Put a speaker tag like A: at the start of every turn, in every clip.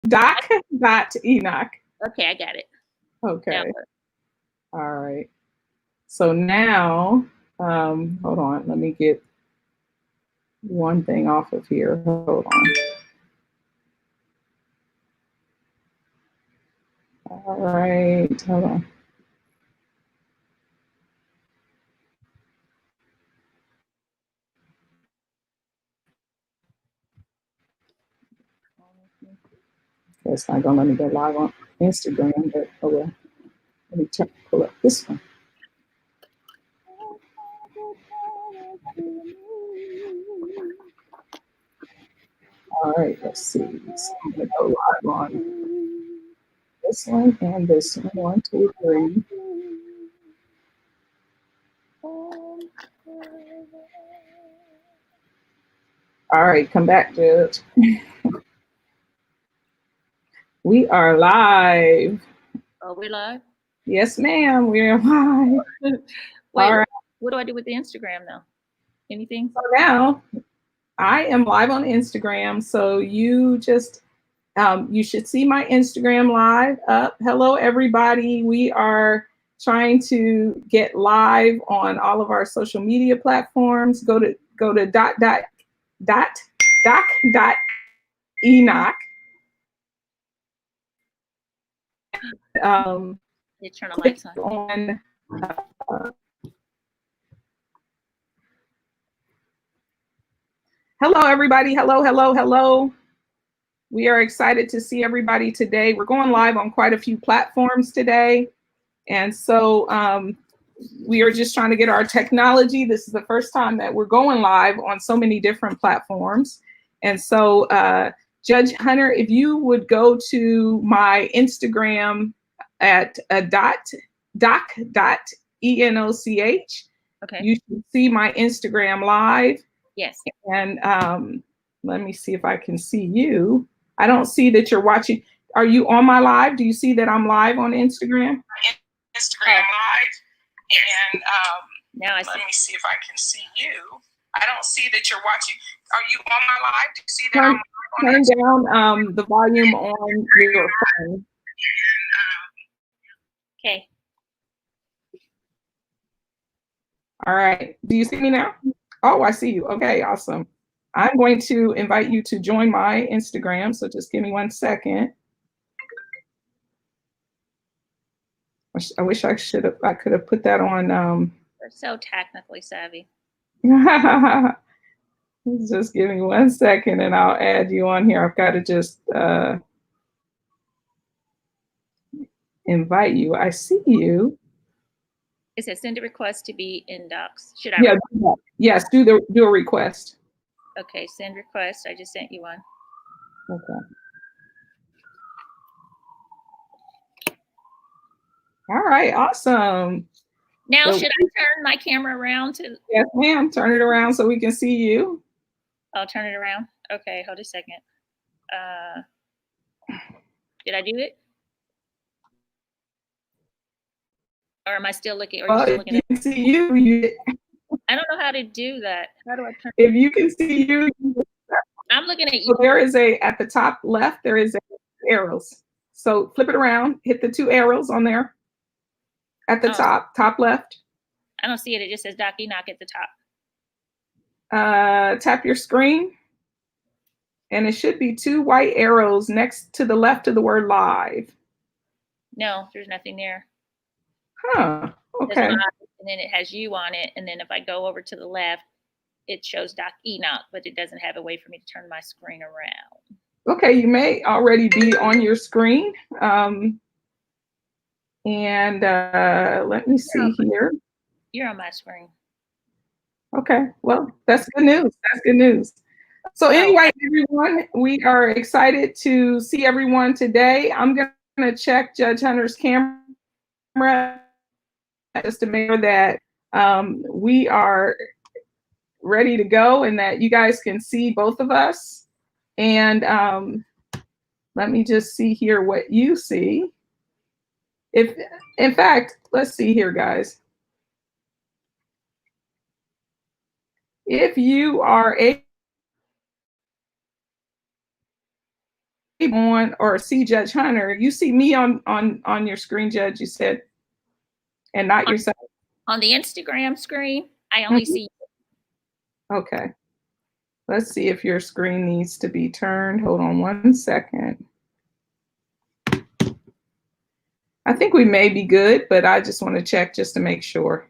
A: Doc.Enoch.
B: Okay, I got it.
A: Okay. All right. So now, hold on. Let me get one thing off of here. Hold on. All right. Hold on. It's not gonna let me go live on Instagram, but oh well. Let me pull up this one. All right, let's see. So I'm gonna go live on this one and this one. 1, 2, 3. All right, come back, Judge. We are live.
B: Oh, we're live?
A: Yes, ma'am, we're live.
B: Wait, all right. What do I do with the Instagram now? Anything?
A: So now I am live on Instagram. So you just, you should see my Instagram live up. Hello, everybody. We are trying to get live on all of our social media platforms. Go to Enoch.
B: You turn the lights
A: on. Hello, everybody. Hello, hello, hello. We are excited to see everybody today. We're going live on quite a few platforms today. And so we are just trying to get our technology. This is the first time that we're going live on so many different platforms. And so Judge Hunter, if you would go to my Instagram at doc.enoch,
B: okay.
A: You should see my Instagram live.
B: Yes.
A: And let me see if I can see you. I don't see that you're watching. Are you on my live? Do you see that I'm live on Instagram? Instagram live. And
B: now I see.
A: Let me see if I can see you. I don't see that you're watching. Are you on my live? Do you see that I'm live? Turn down the volume on your phone.
B: Okay.
A: All right. Do you see me now? Oh, I see you. Okay, awesome. I'm going to invite you to join my Instagram. So just give me 1 second. I wish I could have put that on.
B: We're so technically savvy.
A: Just give me 1 second and I'll add you on here. I've got to just invite you. I see you.
B: It says send a request to be in docs. Should I?
A: Yeah, yes, do a request.
B: Okay, send request. I just sent you one.
A: Okay. All right, awesome.
B: Now, should I turn my camera around to?
A: Yes, ma'am. Turn it around so we can see you.
B: I'll turn it around. Okay, hold a second. Did I do it? Or am I still looking? Or are you still looking
A: at? You can see you.
B: I don't know how to do that. How do I turn?
A: If you can see you,
B: I'm looking at you.
A: So there is at the top left, there is arrows. So flip it around, hit the 2 arrows on there at the top left.
B: I don't see it. It just says Doc Enoch at the top.
A: Tap your screen. And it should be 2 white arrows next to the left of the word live.
B: No, there's nothing there.
A: Huh. Okay.
B: And then it has you on it. And then if I go over to the left, it shows Doc Enoch, but it doesn't have a way for me to turn my screen around.
A: Okay, you may already be on your screen. And let me see here.
B: You're on my screen.
A: Okay, well, that's good news. That's good news. So anyway, everyone, we are excited to see everyone today. I'm going to check Judge Hunter's camera just to make sure that we are ready to go and that you guys can see both of us. And let me just see here what you see. If, in fact, let's see here, guys. If you are on or see Judge Hunter. You see me on your screen, Judge, you said, and not yourself.
B: On the Instagram screen, I only see you.
A: Okay. Let's see if your screen needs to be turned. Hold on 1 second. I think we may be good, but I just want to check just to make sure.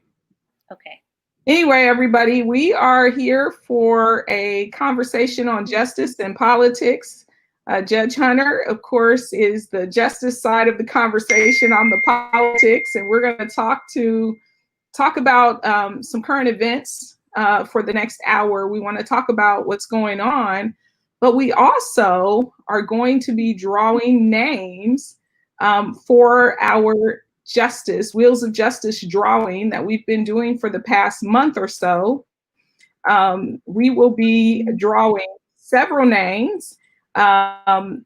B: Okay.
A: Anyway, everybody, we are here for a conversation on justice and politics. Judge Hunter, of course, is the justice side of the conversation. I'm the politics, and we're going to talk about some current events for the next hour. We want to talk about what's going on, but we also are going to be drawing names for our justice, Wheels of Justice drawing that we've been doing for the past month or so. We will be drawing several names because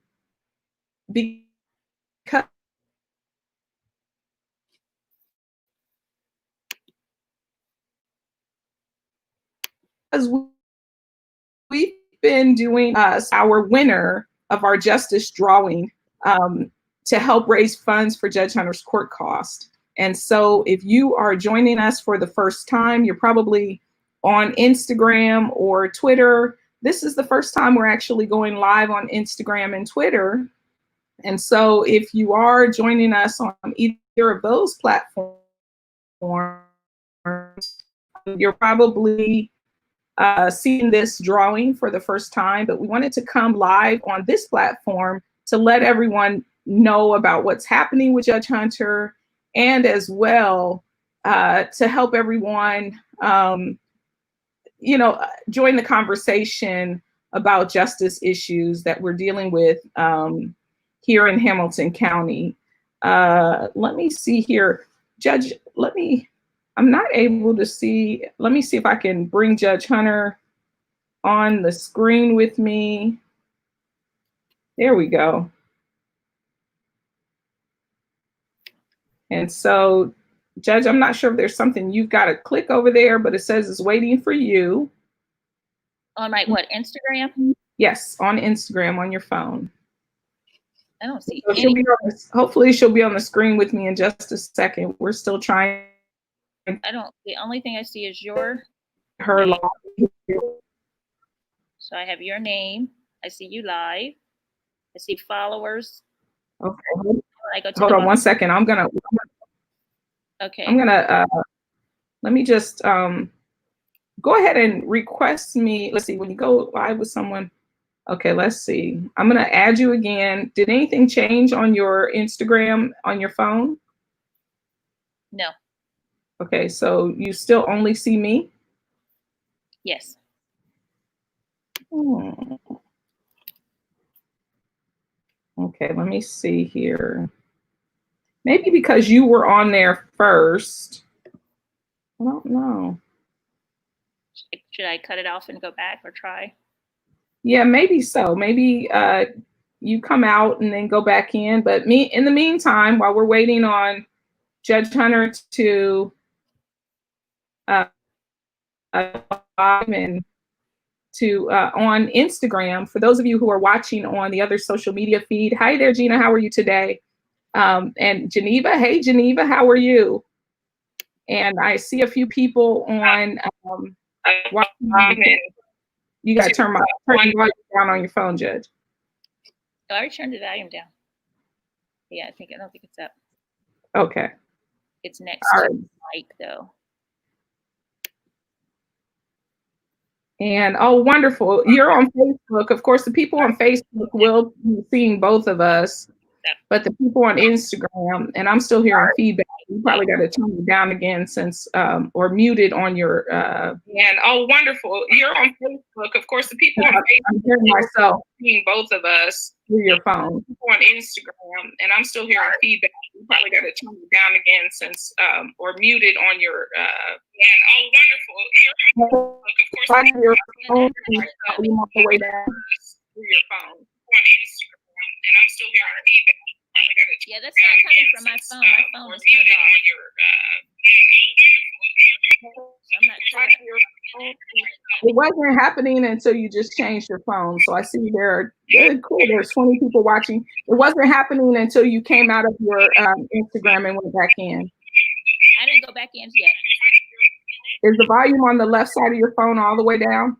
A: we've been doing our winner of our justice drawing to help raise funds for Judge Hunter's court cost. And so if you are joining us for the first time, you're probably on Instagram or Twitter. This is the first time we're actually going live on Instagram and Twitter. And so if you are joining us on either of those platforms, you're probably seeing this drawing for the first time, but we wanted to come live on this platform to let everyone know about what's happening with Judge Hunter, and as well to help everyone, join the conversation about justice issues that we're dealing with here in Hamilton County. Let me see here, Judge, I'm not able to see. Let me see if I can bring Judge Hunter on the screen with me. There we go. And so, Judge, I'm not sure if there's something you've got to click over there, but it says it's waiting for you.
B: On my what, Instagram?
A: Yes, on Instagram, on your phone.
B: I don't see
A: so hopefully she'll be on the screen with me in just a second. We're still trying.
B: The only thing I see is your
A: her
B: name.
A: live.
B: So I have your name. I see you live. I see followers.
A: Okay. Hold on 1 second.
B: Okay.
A: I'm gonna let me just go ahead and request me. Let's see, when you go live with someone. Okay, let's see. I'm gonna add you again. Did anything change on your Instagram on your phone?
B: No.
A: Okay, so you still only see me?
B: Yes.
A: Okay, let me see here. Maybe because you were on there first. I don't know.
B: Should I cut it off and go back or try?
A: Yeah, maybe so. Maybe you come out and then go back in. But in the meantime, while we're waiting on Judge Hunter to and to on Instagram, for those of you who are watching on the other social media feed, hi there, Gina. How are you today? And Geneva, hey Geneva, how are you? And I see a few people on. You got to turn the volume down on your phone, Judge.
B: Oh, I already turned the volume down. Yeah, I don't think it's up.
A: Okay.
B: It's next to the mic, though.
A: And oh, wonderful. You're on Facebook. Of course, the people on Facebook will be seeing both of us, but the people on Instagram, and I'm still hearing feedback. You probably got to turn it down again since, or mute it on your, and oh, wonderful. You're on Facebook. Of course, the people on Facebook, I'm hearing myself seeing both of us through your phone. People on Instagram, and I'm still hearing feedback. You probably got to turn it down again since, or mute it on your, and oh, wonderful. You're on Facebook. Of course, your phone, all the way down through your phone. On Instagram, and I'm still hearing feedback.
B: Yeah, that's not coming from my phone. My phone is turned off. So I'm not sure.
A: It wasn't happening until you just changed your phone. So I see cool. There's 20 people watching. It wasn't happening until you came out of your Instagram and went back in.
B: I didn't go back in yet.
A: Is the volume on the left side of your phone all the way down?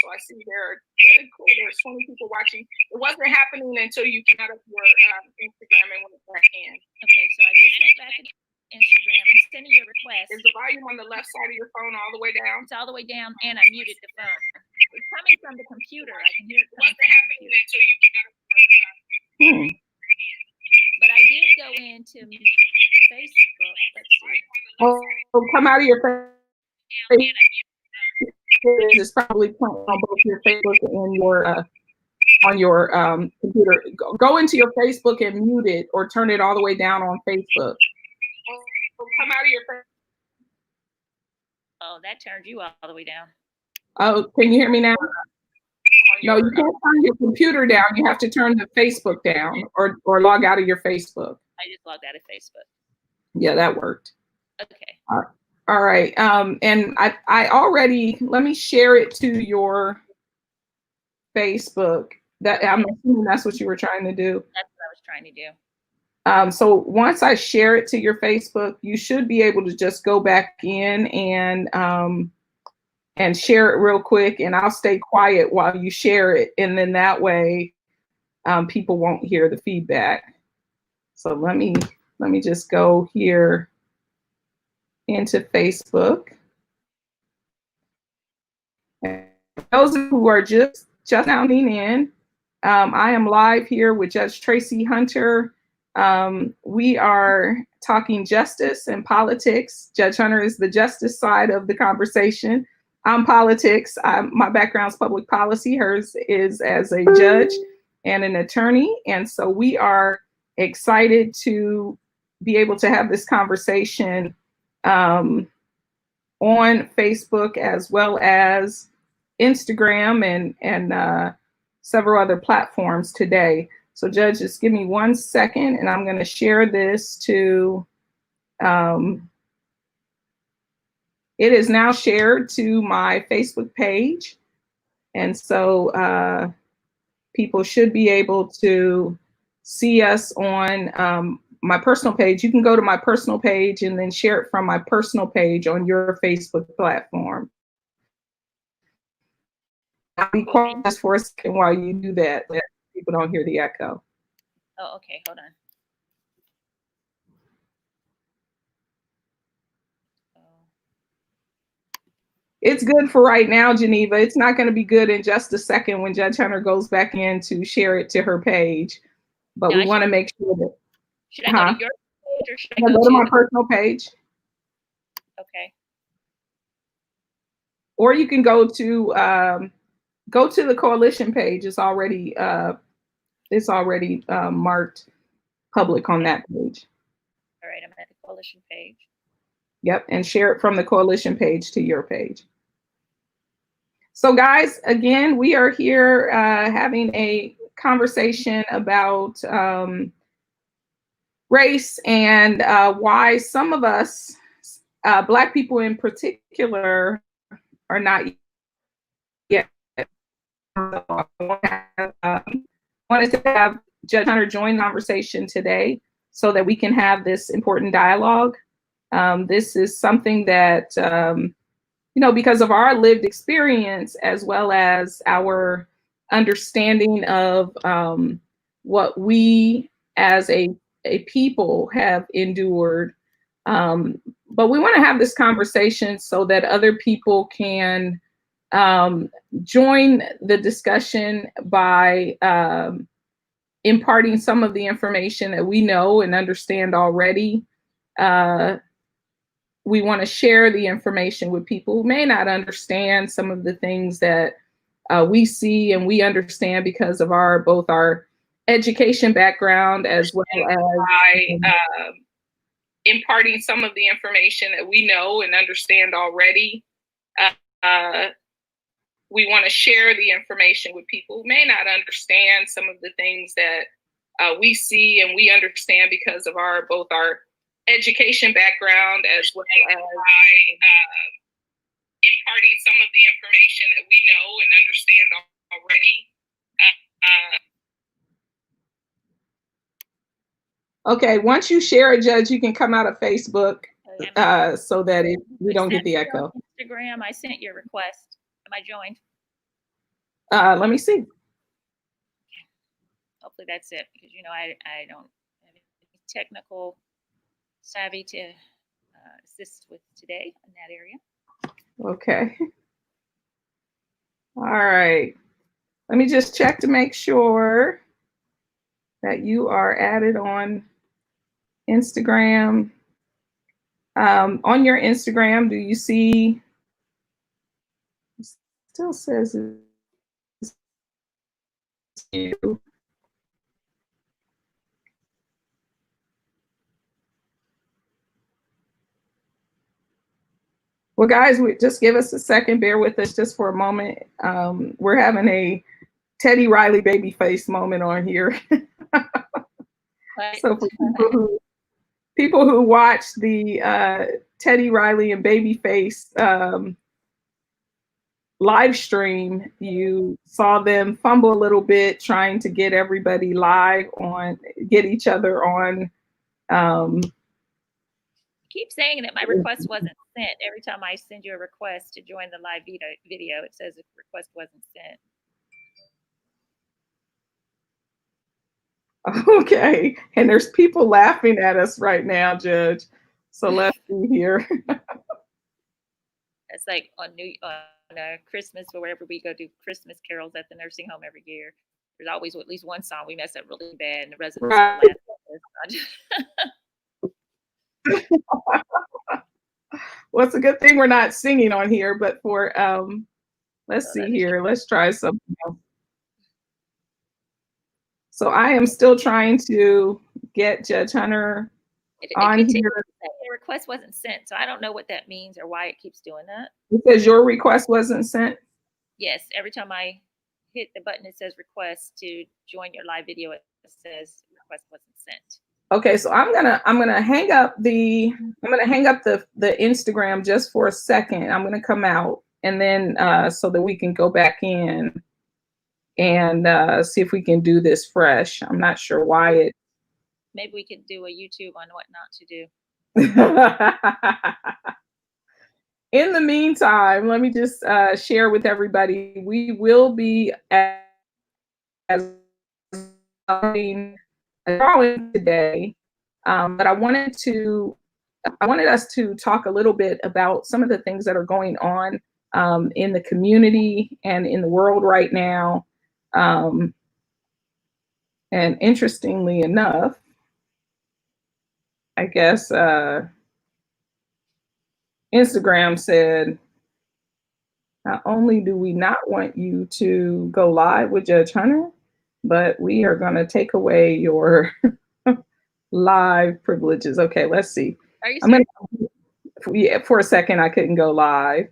A: So I see cool. There's 20 people watching. It wasn't happening until you came out of your Instagram and went back in.
B: Okay, so I just went back to Instagram. I'm sending you a request.
A: Is the volume on the left side of your phone all the way down?
B: It's all the way down, and I muted the phone. It's coming from the computer. I can hear it coming from the computer.
A: Until you came out of your
B: But I did go into Facebook. Let's see.
A: Oh, come out of your Facebook. It's probably on both your Facebook and on your computer. Go into your Facebook and mute it, or turn it all the way down on Facebook. Come out of your Facebook.
B: Oh, that turned you all the way down.
A: Oh, can you hear me now? No, you can't turn your computer down. You have to turn the Facebook down, or log out of your Facebook.
B: I just logged out of Facebook.
A: Yeah, that worked.
B: Okay.
A: All right. And I already, let me share it to your Facebook. That I'm assuming that's what you were trying to do.
B: That's what I was trying to do.
A: So once I share it to your Facebook, you should be able to just go back in and share it real quick, and I'll stay quiet while you share it. And then that way people won't hear the feedback. So let me just go here into Facebook. And those who are just sounding in, I am live here with Judge Tracy Hunter. We are talking justice and politics. Judge Hunter is the justice side of the conversation. I'm politics. My background's public policy. Hers is as a judge and an attorney. And so we are excited to be able to have this conversation on Facebook as well as Instagram and several other platforms today. So Judge, just give me 1 second and I'm going to share this to, it is now shared to my Facebook page. And so people should be able to see us on my personal page. You can go to my personal page and then share it from my personal page on your Facebook platform. I'll be quiet just for a second while you do that, so people don't hear the echo.
B: Oh, okay, hold on.
A: It's good for right now, Geneva. It's not going to be good in just a second when Judge Hunter goes back in to share it to her page. But we want to make sure that.
B: Should I go to your page or should I
A: go to my personal page?
B: Okay.
A: Or you can go to the coalition page. It's already marked public on that page.
B: All right, I'm at the coalition page.
A: Yep, and share it from the coalition page to your page. So guys, again, we are here having a conversation about race and why some of us, Black people in particular, are not yet. I wanted to have Judge Hunter join the conversation today so that we can have this important dialogue. This is something that, because of our lived experience as well as our understanding of what we as a people have endured. But we want to have this conversation so that other people can join the discussion by imparting some of the information that we know and understand already. We want to share the information with people who may not understand some of the things that we see and we understand because of both our education background as well as imparting some of the information that we know and understand already. We want to share the information with people who may not understand some of the things that we see and we understand because of both our education background as well as imparting some of the information that we know and understand already. Okay, once you share it, Judge, you can come out of Facebook so that we don't get the echo.
B: Instagram, I sent your request. Am I joined?
A: Let me see.
B: Hopefully that's it, because I don't have any technical savvy to assist with today in that area.
A: Okay. All right. Let me just check to make sure that you are added on Instagram. On your Instagram, do you see? It still says it's you. Well, guys, just give us a second. Bear with us just for a moment. We're having a Teddy Riley baby face moment on here. So for people who watch the Teddy Riley and Babyface live stream, you saw them fumble a little bit trying to get everybody live on, get each other on.
B: Keep saying that my request wasn't sent. Every time I send you a request to join the live video, it says the request wasn't sent.
A: Okay, and there's people laughing at us right now, Judge. So let's see here.
B: It's like on Christmas or wherever we go do Christmas carols at the nursing home every year. There's always at least one song we mess up really bad, and the residents laugh at us.
A: Well, it's a good thing we're not singing on here, but for let's see here. Let's try something else. So I am still trying to get Judge Hunter on here.
B: Your request wasn't sent, so I don't know what that means or why it keeps doing that.
A: Because your request wasn't sent?
B: Yes, every time I hit the button, it says request to join your live video. It says request wasn't sent.
A: Okay, so I'm gonna hang up the Instagram just for a second. I'm gonna come out and then so that we can go back in and see if we can do this fresh. I'm not sure why it.
B: Maybe we could do a YouTube on what not to do.
A: In the meantime, let me just share with everybody. We will be drawing today, but I wanted us to talk a little bit about some of the things that are going on in the community and in the world right now. And interestingly enough, I guess Instagram said, not only do we not want you to go live with Judge Hunter, but we are going to take away your live privileges. Okay, let's see.
B: Are you serious?
A: For a second, I couldn't go live.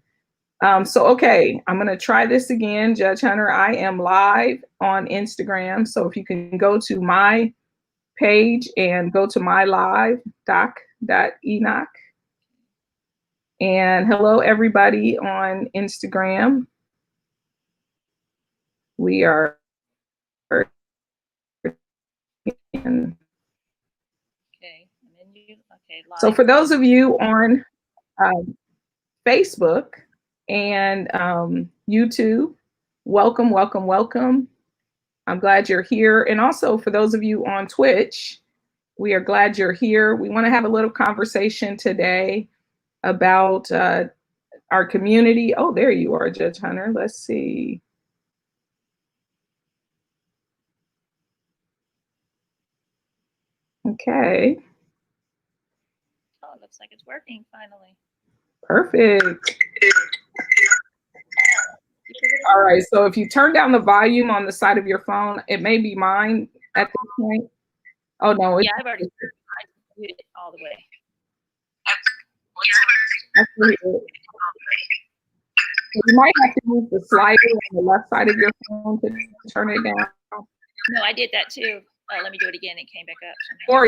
A: So, okay, I'm going to try this again. Judge Hunter, I am live on Instagram. So if you can go to my page and go to my live, doc.enoch. And hello, everybody on Instagram. We are in. So for those of you on Facebook and YouTube, welcome, welcome, welcome. I'm glad you're here. And also for those of you on Twitch, we are glad you're here. We want to have a little conversation today about our community. Oh, there you are, Judge Hunter. Let's see. Okay.
B: Oh, it looks like it's working finally.
A: Perfect. All right, so if you turn down the volume on the side of your phone, it may be mine at this point. Oh no,
B: yeah, I've already muted it all the way.
A: You might have to move the slider on the left side of your phone to turn it down.
B: No, I did that too. Let me do it again. It came back up.
A: All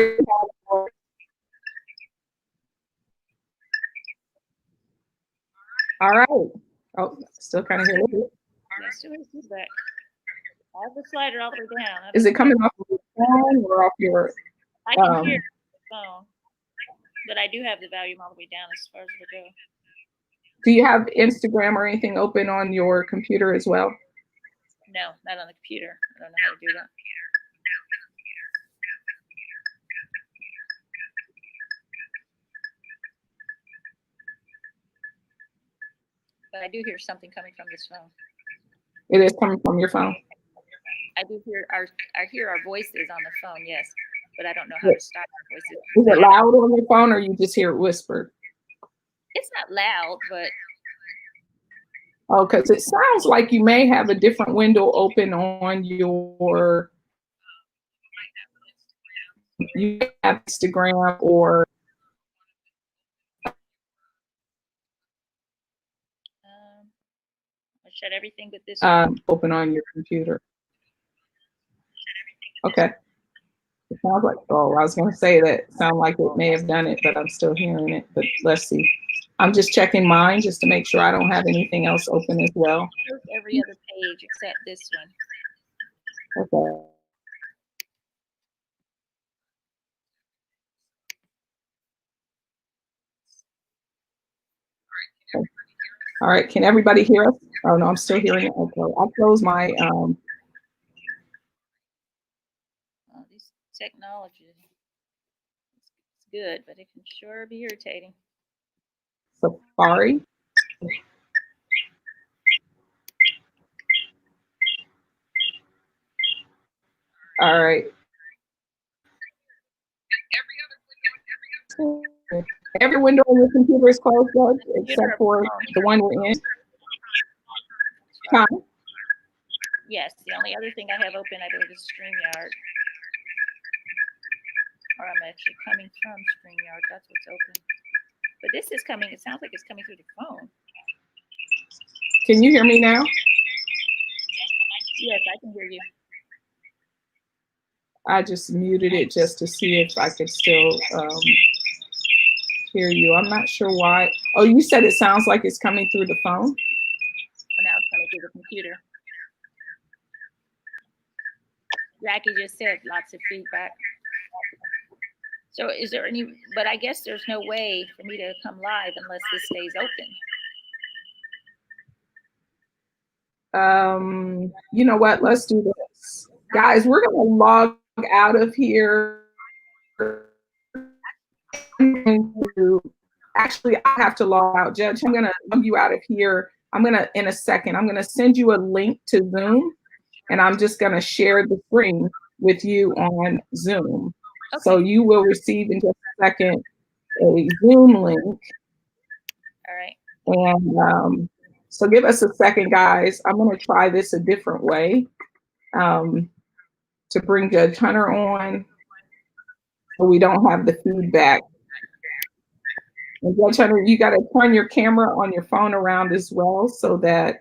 A: right. Oh, still kind of hear it.
B: Yeah, still hear feedback. I have the slider all the way down.
A: Is it coming off of your phone or off your?
B: I can hear the phone, but I do have the volume all the way down as far as it'll go.
A: Do you have Instagram or anything open on your computer as well?
B: No, not on the computer. I don't know how to do that. But I do hear something coming from this phone.
A: It is coming from your phone.
B: I do hear our voices on the phone, yes, but I don't know how to stop our voices.
A: Is it loud on your phone, or you just hear it whispered?
B: It's not loud, but
A: oh, because it sounds like you may have a different window open on your. You have Instagram or.
B: I'll shut everything but this.
A: Open on your computer. Okay. It sounds like, oh, I was going to say that sound like it may have done it, but I'm still hearing it. But let's see. I'm just checking mine just to make sure I don't have anything else open as well.
B: Every other page except this one.
A: Okay. All right. Can everybody hear us? Oh, no, I'm still hearing it. Okay. I'll close my.
B: This technology is good, but it can sure be irritating.
A: Safari. All right. Every window on your computer is closed, Doug, except for the one we're in. Huh?
B: Yes, the only other thing I have open, I believe, is StreamYard. Or I'm actually coming from StreamYard. That's what's open. But this is coming, it sounds like it's coming through the phone.
A: Can you hear me now?
B: Yes, I can hear you.
A: I just muted it just to see if I could still hear you. I'm not sure why. Oh, you said it sounds like it's coming through the phone?
B: Well, now it's coming through the computer. Jackie just said lots of feedback. So is there any, but I guess there's no way for me to come live unless this stays
A: open. You know what? Let's do this. Guys, we're going to log out of here. Actually, I have to log out. Judge, I'm going to log you out of here. I'm going to, in a second, I'm going to send you a link to Zoom, and I'm just going to share the screen with you on Zoom. Okay. So you will receive in just a second a Zoom link.
B: All right.
A: And so give us a second, guys. I'm going to try this a different way to bring Judge Hunter on so we don't have the feedback. And Judge Hunter, you got to turn your camera on your phone around as well so that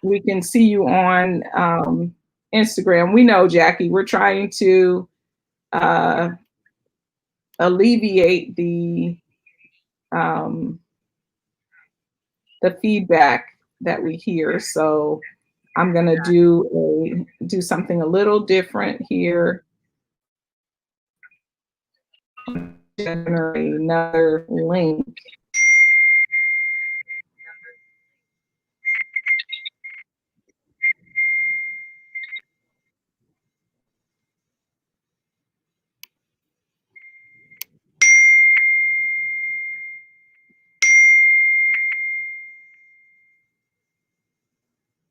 A: we can see you on Instagram. We know, Jackie, we're trying to alleviate the feedback that we hear. So I'm going to do something a little different here. Generate another link.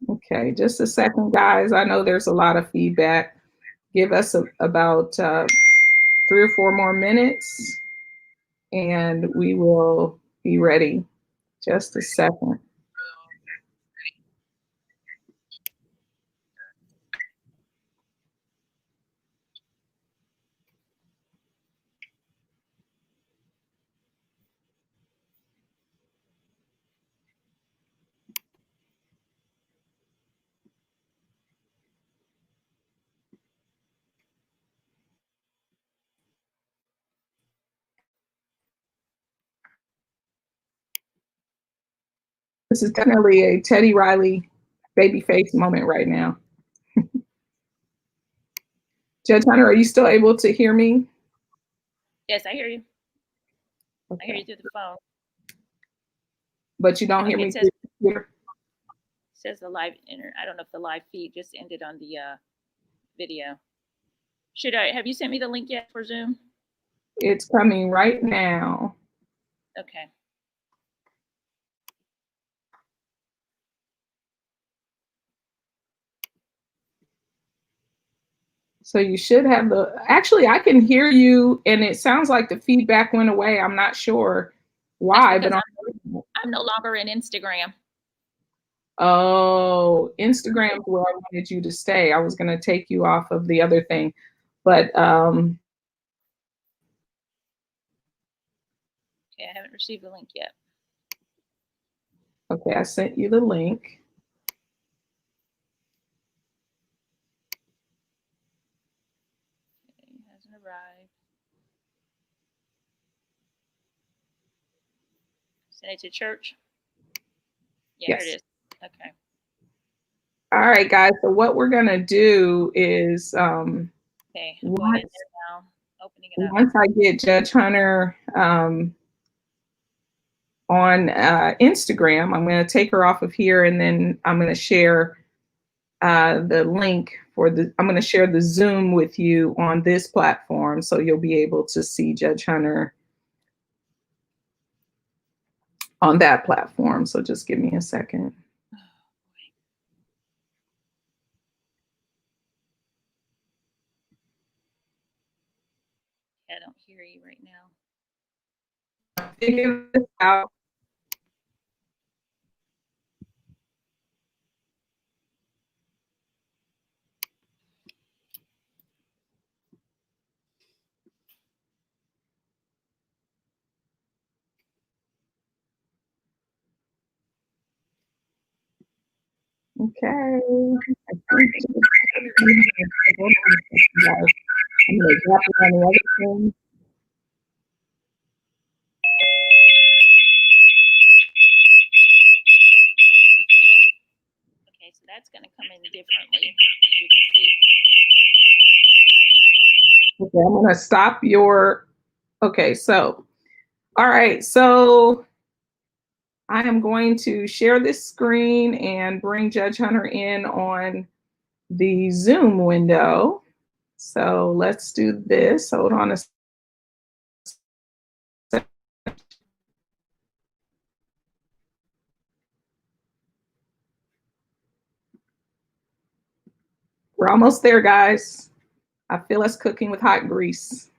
A: Okay, just a second, guys. I know there's a lot of feedback. Give us about 3 or 4 more minutes, and we will be ready. Just a second. This is definitely a Teddy Riley baby face moment right now. Judge Hunter, are you still able to hear me?
B: Yes, I hear you.
A: Okay.
B: I hear you through the phone.
A: But you don't hear me through the computer?
B: Says the live I don't know if the live feed just ended on the video. Have you sent me the link yet for Zoom?
A: It's coming right now.
B: Okay.
A: So you should have actually I can hear you and it sounds like the feedback went away. I'm not sure why, but
B: I'm no longer in Instagram.
A: Oh, Instagram is where I wanted you to stay. I was going to take you off of the other thing, but
B: okay, I haven't received the link yet.
A: Okay, I sent you the link.
B: Okay, it hasn't arrived. Send it to church. Yeah,
A: Yes.
B: here it is. Okay.
A: All right, guys. So what we're going to do is
B: okay, I'm going in there now, opening it up.
A: Once I get Judge Hunter on Instagram, I'm going to take her off of here and then I'm going to share the link I'm going to share the Zoom with you on this platform so you'll be able to see Judge Hunter on that platform. So just give me a second.
B: I don't hear you right now.
A: Figure this out. Okay. I'm going to drop it on the other thing.
B: Okay, so that's going to come in differently, as you can see.
A: Okay, I'm going to stop your. Okay, so, all right, so I am going to share this screen and bring Judge Hunter in on the Zoom window. So let's do this. Hold on a second. We're almost there, guys. I feel us cooking with hot grease.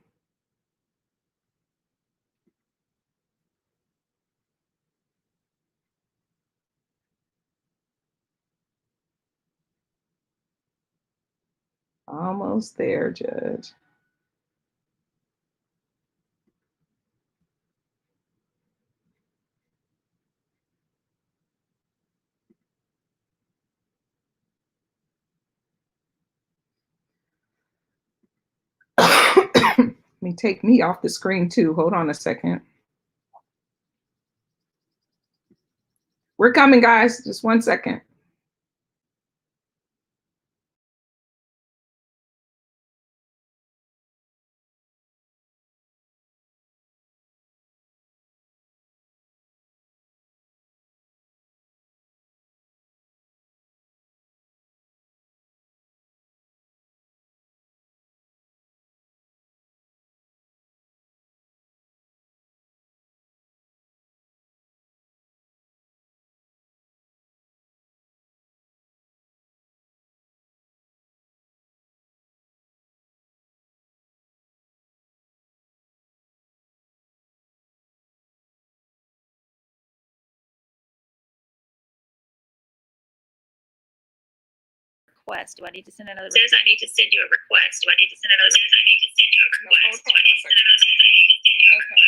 A: Almost there, Judge. Let me take me off the screen too. Hold on a second. We're coming, guys. Just 1 second.
B: Request. Do I need to send another?
C: Says I need to send you a request. Do I need to send another? Says I need to send you a request.
B: No, hold on 1 second. Okay.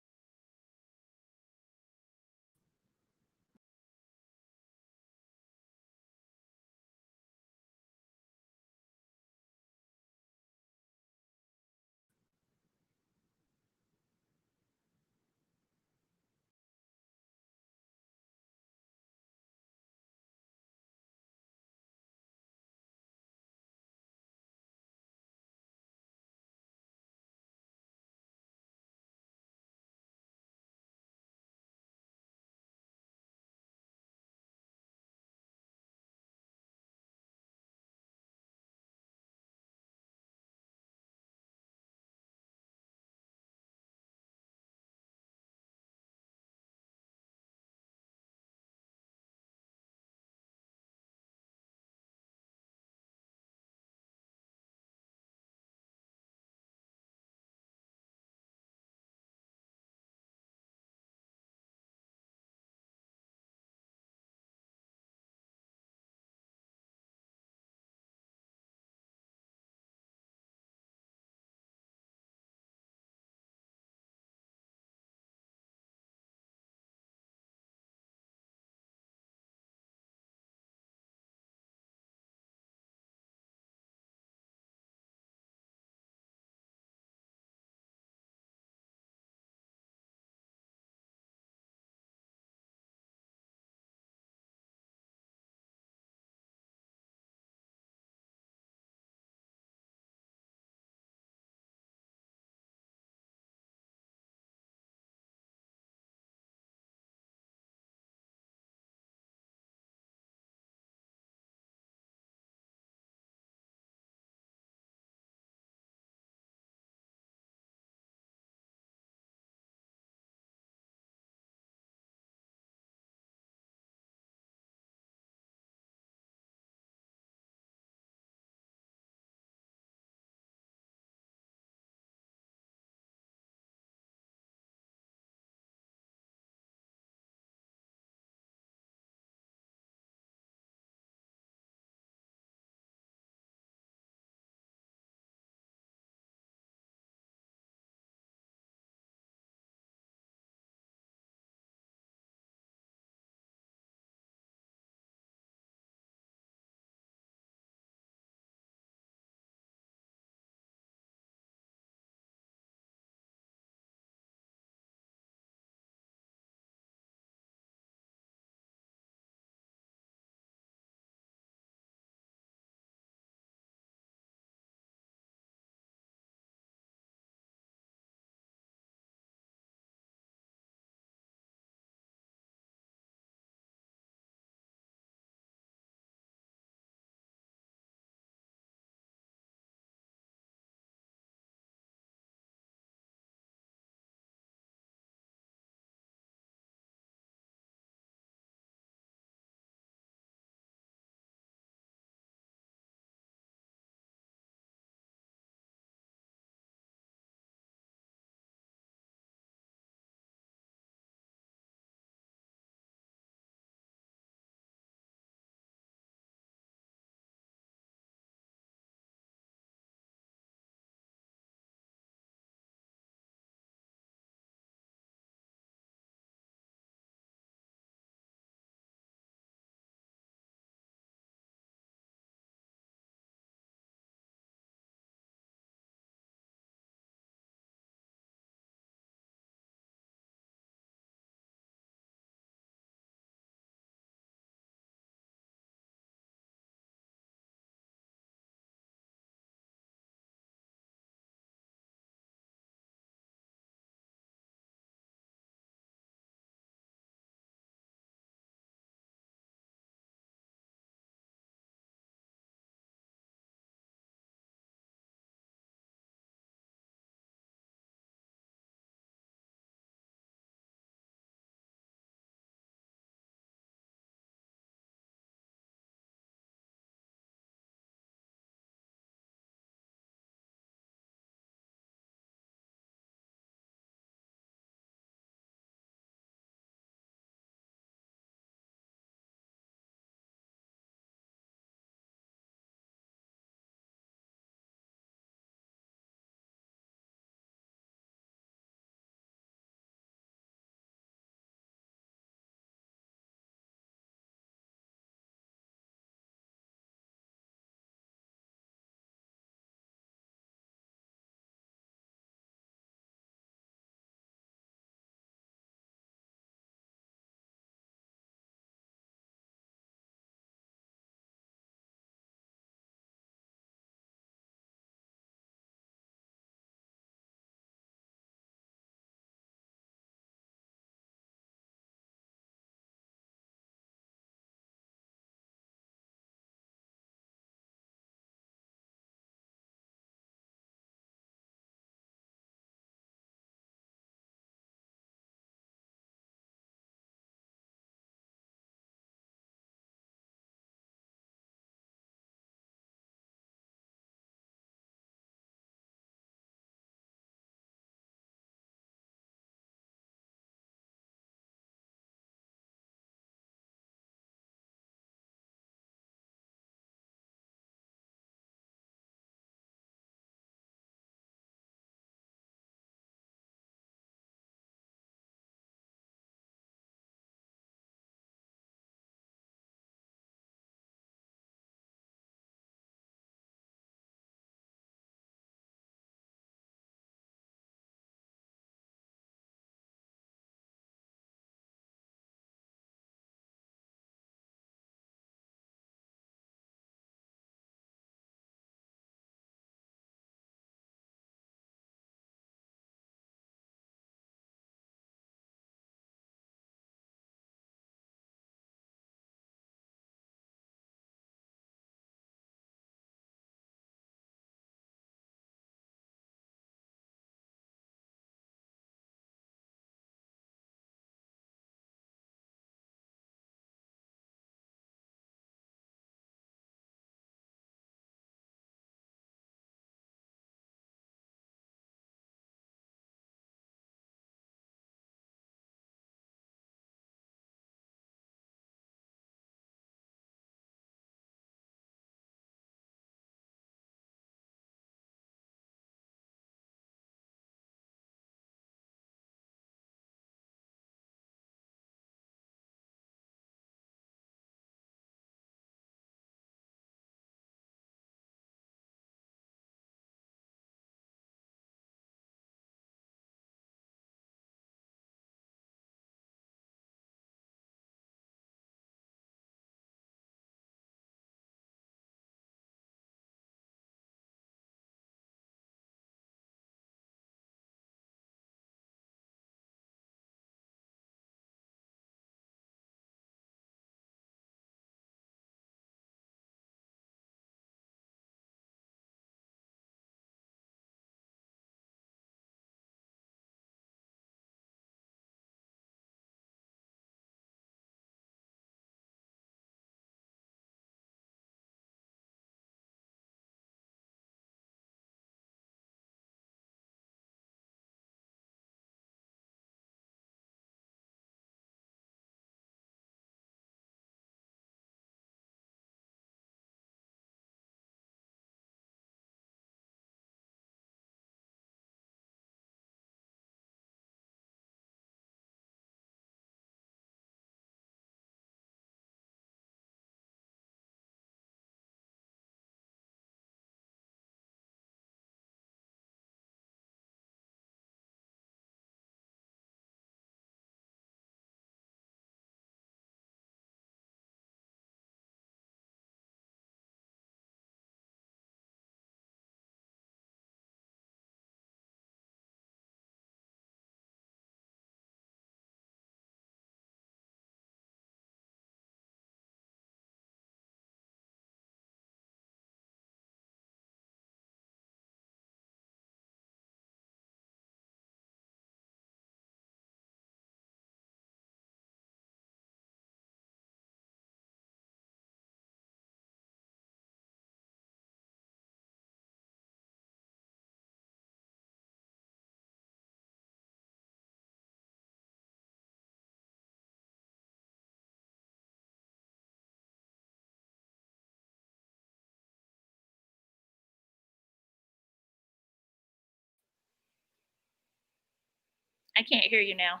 B: I can't hear you now.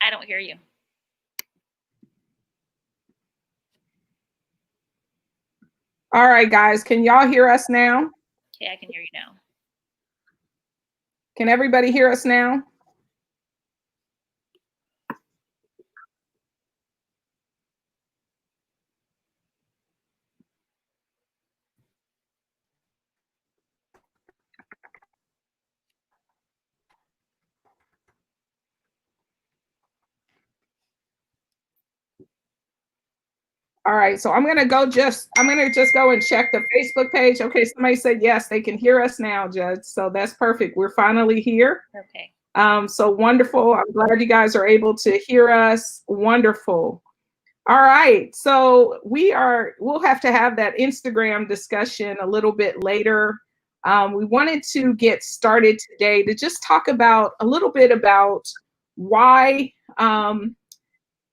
B: I don't hear you.
A: All right, guys, can y'all hear us now?
B: Okay, I can hear you now.
A: Can everybody hear us now? All right, so I'm gonna just go and check the Facebook page. Okay, somebody said yes, they can hear us now, Judge. So that's perfect. We're finally here.
B: Okay.
A: So wonderful. I'm glad you guys are able to hear us. Wonderful. All right, so we'll have to have that Instagram discussion a little bit later. We wanted to get started today to just talk about a little bit about why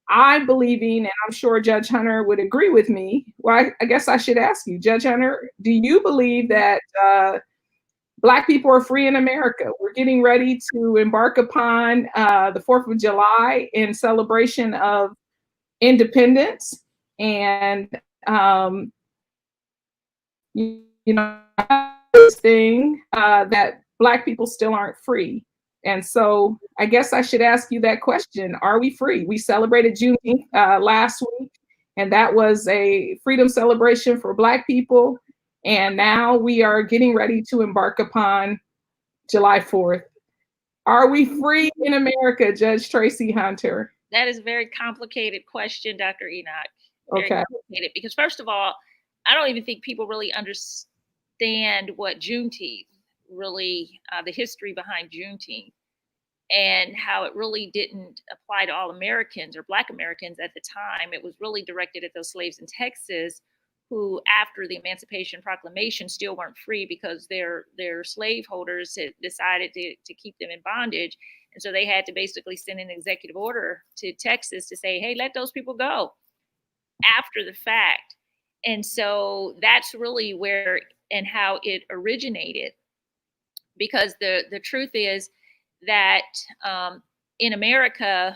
A: I'm believing, and I'm sure Judge Hunter would agree with me. Well, I guess I should ask you, Judge Hunter, do you believe that Black people are free in America? We're getting ready to embark upon the 4th of July in celebration of independence, and you know, this thing that Black people still aren't free. And so I guess I should ask you that question. Are we free? We celebrated Juneteenth last week, and that was a freedom celebration for Black people. And now we are getting ready to embark upon July 4th. Are we free in America, Judge Tracy Hunter?
B: That is a very complicated question, Dr. Enoch. Very
A: Okay.
B: complicated, because first of all, I don't even think people really understand what Juneteenth really, the history behind Juneteenth, and how it really didn't apply to all Americans or Black Americans at the time. It was really directed at those slaves in Texas who, after the Emancipation Proclamation, still weren't free because their slaveholders had decided to keep them in bondage. And so they had to basically send an executive order to Texas to say, hey, let those people go after the fact. And so that's really where and how it originated. Because the truth is that in America,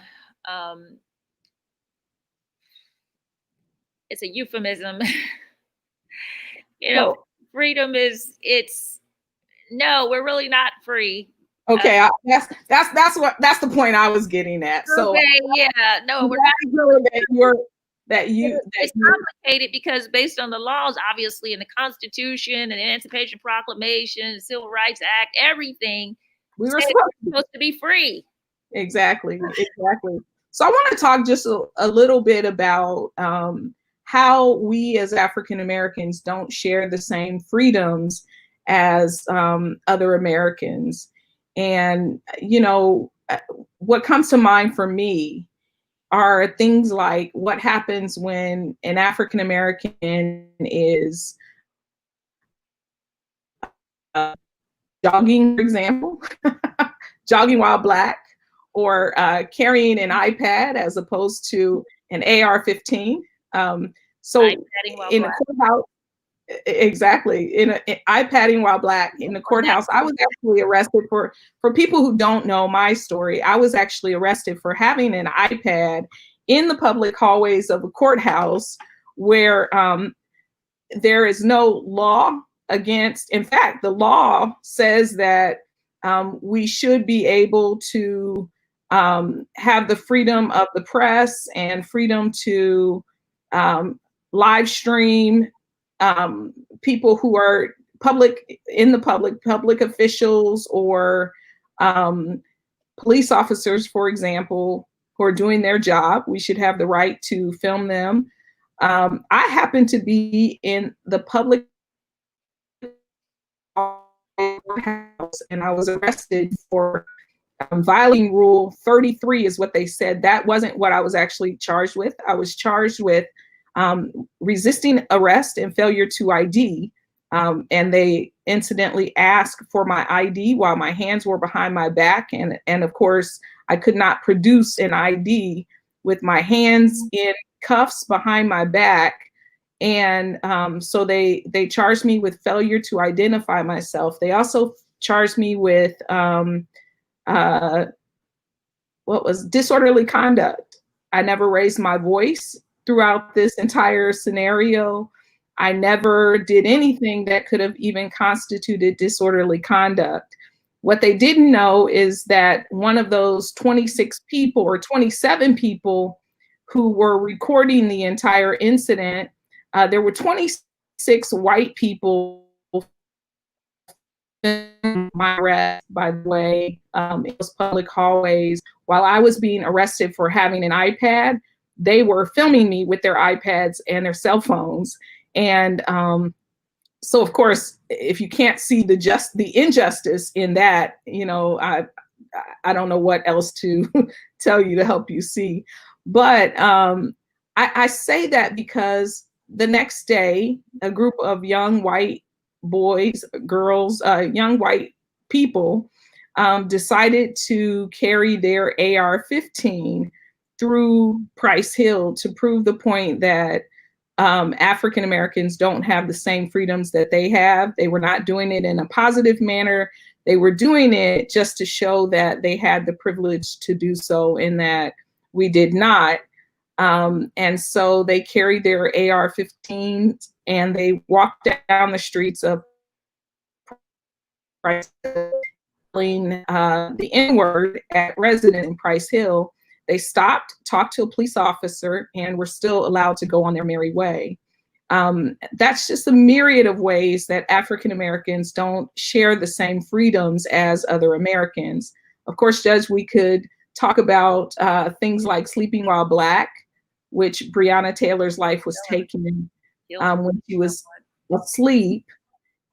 B: it's a euphemism. Freedom is, no, we're really not free.
A: Okay, that's the point I was getting at. So
B: okay, yeah, no, we're not. It's complicated because based on the laws, obviously, in the Constitution and the Emancipation Proclamation, the Civil Rights Act, everything,
A: we were
B: supposed to be free.
A: Exactly. So I want to talk just a little bit about how we as African Americans don't share the same freedoms as other Americans. And, what comes to mind for me are things like what happens when an African American is jogging, for example, jogging while Black, or carrying an iPad as opposed to an AR-15. So in a courthouse, exactly, in iPadding while Black in the courthouse. I was actually arrested for people who don't know my story. I was actually arrested for having an iPad in the public hallways of a courthouse where there is no law against. In fact, the law says that we should be able to have the freedom of the press and freedom to live stream people who are public officials or police officers, for example, who are doing their job. We should have the right to film them. I happen to be in the public house, and I was arrested for violating Rule 33 is what they said. That wasn't what I was actually charged with. I was charged with resisting arrest and failure to ID. And they incidentally asked for my ID while my hands were behind my back. And of course, I could not produce an ID with my hands in cuffs behind my back And so they charged me with failure to identify myself. They also charged me with what was disorderly conduct. I never raised my voice throughout this entire scenario. I never did anything that could have even constituted disorderly conduct. What they didn't know is that one of those 26 people or 27 people who were recording the entire incident, there were 26 white people my arrest, by the way, it was public hallways. While I was being arrested for having an iPad, they were filming me with their iPads and their cell phones. And so, of course, if you can't see the injustice in that, you know, I don't know what else to tell you to help you see. But I say that because the next day, a group of young white boys, girls, young white people decided to carry their AR-15 through Price Hill to prove the point that African Americans don't have the same freedoms that they have. They were not doing it in a positive manner. They were doing it just to show that they had the privilege to do so and that we did not. And so they carried their AR-15s and they walked down the streets of Price Hill, the N-word at residents in Price Hill. They stopped, talked to a police officer, and were still allowed to go on their merry way. That's just a myriad of ways that African Americans don't share the same freedoms as other Americans. Of course, Judge, we could talk about things like sleeping while Black, which Breonna Taylor's life was taken when she was asleep,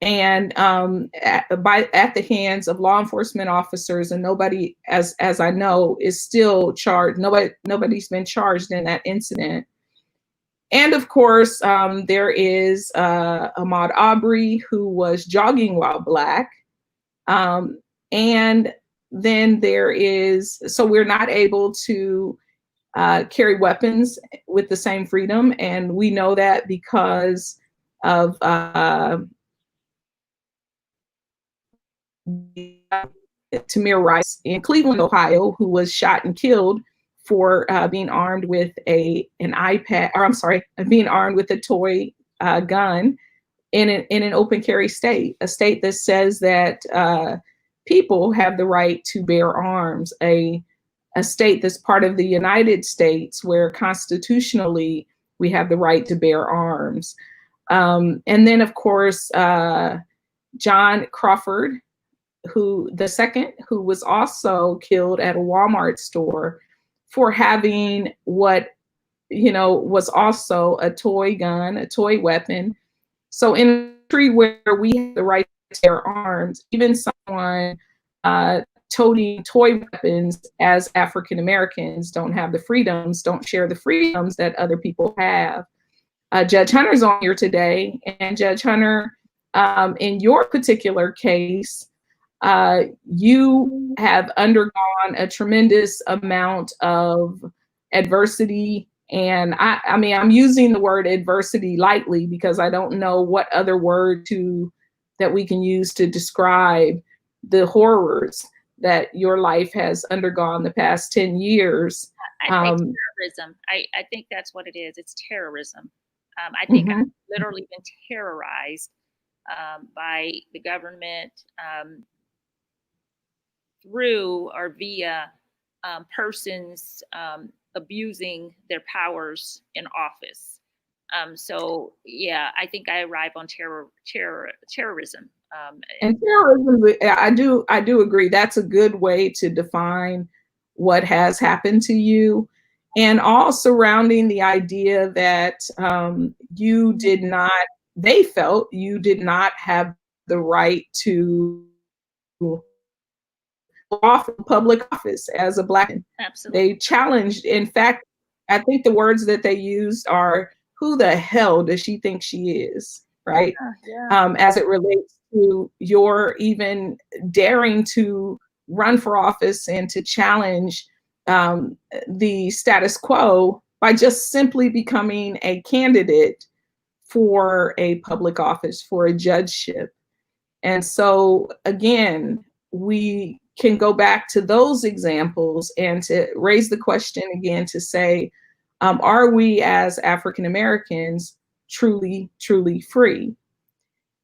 A: and at the hands of law enforcement officers, and nobody, as I know, is still charged. Nobody's been charged in that incident. And of course, there is Ahmaud Arbery, who was jogging while Black, and then there is, so we're not able to carry weapons with the same freedom, and we know that because of Tamir Rice in Cleveland, Ohio, who was shot and killed for being armed with an iPad, or I'm sorry, being armed with a toy gun in an open carry state, a state that says that people have the right to bear arms, a state that's part of the United States where constitutionally we have the right to bear arms. And then, of course, John Crawford, the second, who was also killed at a Walmart store for having what, you know, was also a toy gun, a toy weapon. So in a country where we have the right to bear arms, even someone toting toy weapons as African Americans don't have the freedoms, don't share the freedoms that other people have. Judge Hunter's on here today, and Judge Hunter, in your particular case, you have undergone a tremendous amount of adversity. And I mean, I'm using the word adversity lightly because I don't know what other word that we can use to describe the horrors that your life has undergone the past 10 years.
B: I think terrorism. I think that's what it is. It's terrorism. I think I've literally been terrorized by the government through or via persons abusing their powers in office. So yeah, I think I arrive on terrorism.
A: And terrorism, I do agree. That's a good way to define what has happened to you, and all surrounding the idea that they felt you did not have the right to off public office as a Black.
B: Absolutely.
A: They challenged, in fact, I think the words that they used are, who the hell does she think she is, right?
B: Yeah.
A: As it relates to your even daring to run for office and to challenge the status quo by just simply becoming a candidate for a public office, for a judgeship. And so, again, we can go back to those examples and to raise the question again to say, are we as African Americans truly, truly free?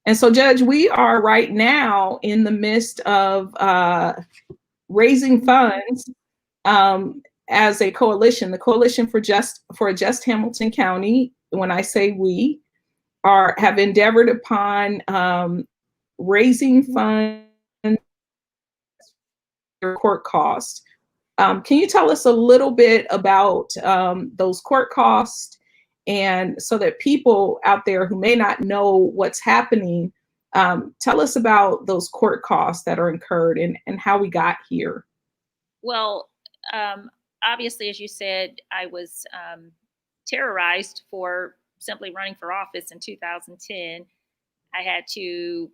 A: And so, Judge, we are right now in the midst of raising funds as a coalition, the Coalition for a Just Hamilton County. When I say we have endeavored upon raising funds for court costs. Can you tell us a little bit about those court costs, and so that people out there who may not know what's happening, tell us about those court costs that are incurred and how we got here?
B: Well, obviously, as you said, I was terrorized for simply running for office in 2010. I had to,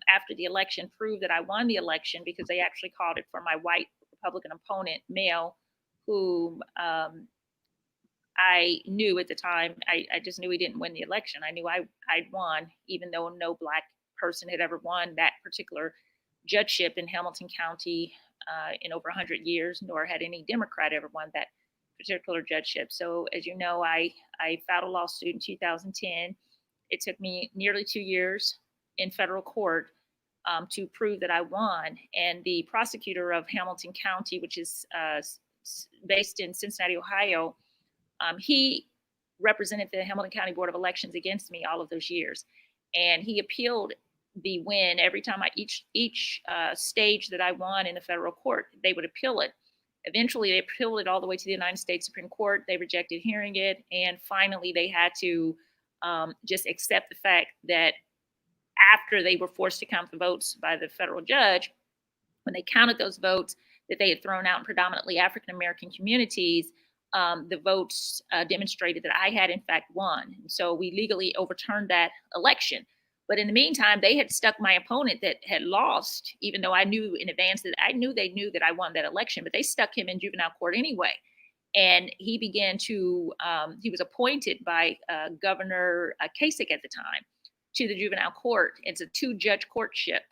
B: after the election, prove that I won the election because they actually called it for my white Republican opponent, male, whom I knew at the time. I just knew he didn't win the election. I knew I'd won, even though no Black person had ever won that particular judgeship in Hamilton County in over 100 years, nor had any Democrat ever won that particular judgeship. So, as you know, I filed a lawsuit in 2010. It took me nearly 2 years in federal court to prove that I won. And the prosecutor of Hamilton County, which is based in Cincinnati, Ohio, he represented the Hamilton County Board of Elections against me all of those years. And he appealed the win every time each stage that I won in the federal court, they would appeal it. Eventually, they appealed it all the way to the United States Supreme Court. They rejected hearing it. And finally, they had to just accept the fact that after they were forced to count the votes by the federal judge, when they counted those votes that they had thrown out in predominantly African American communities, the votes demonstrated that I had in fact won. And so we legally overturned that election. But in the meantime, they had stuck my opponent that had lost, even though I knew in advance that they knew that I won that election, but they stuck him in juvenile court anyway. And he began to, he was appointed by Governor Kasich at the time to the juvenile court. It's a 2-judge courtship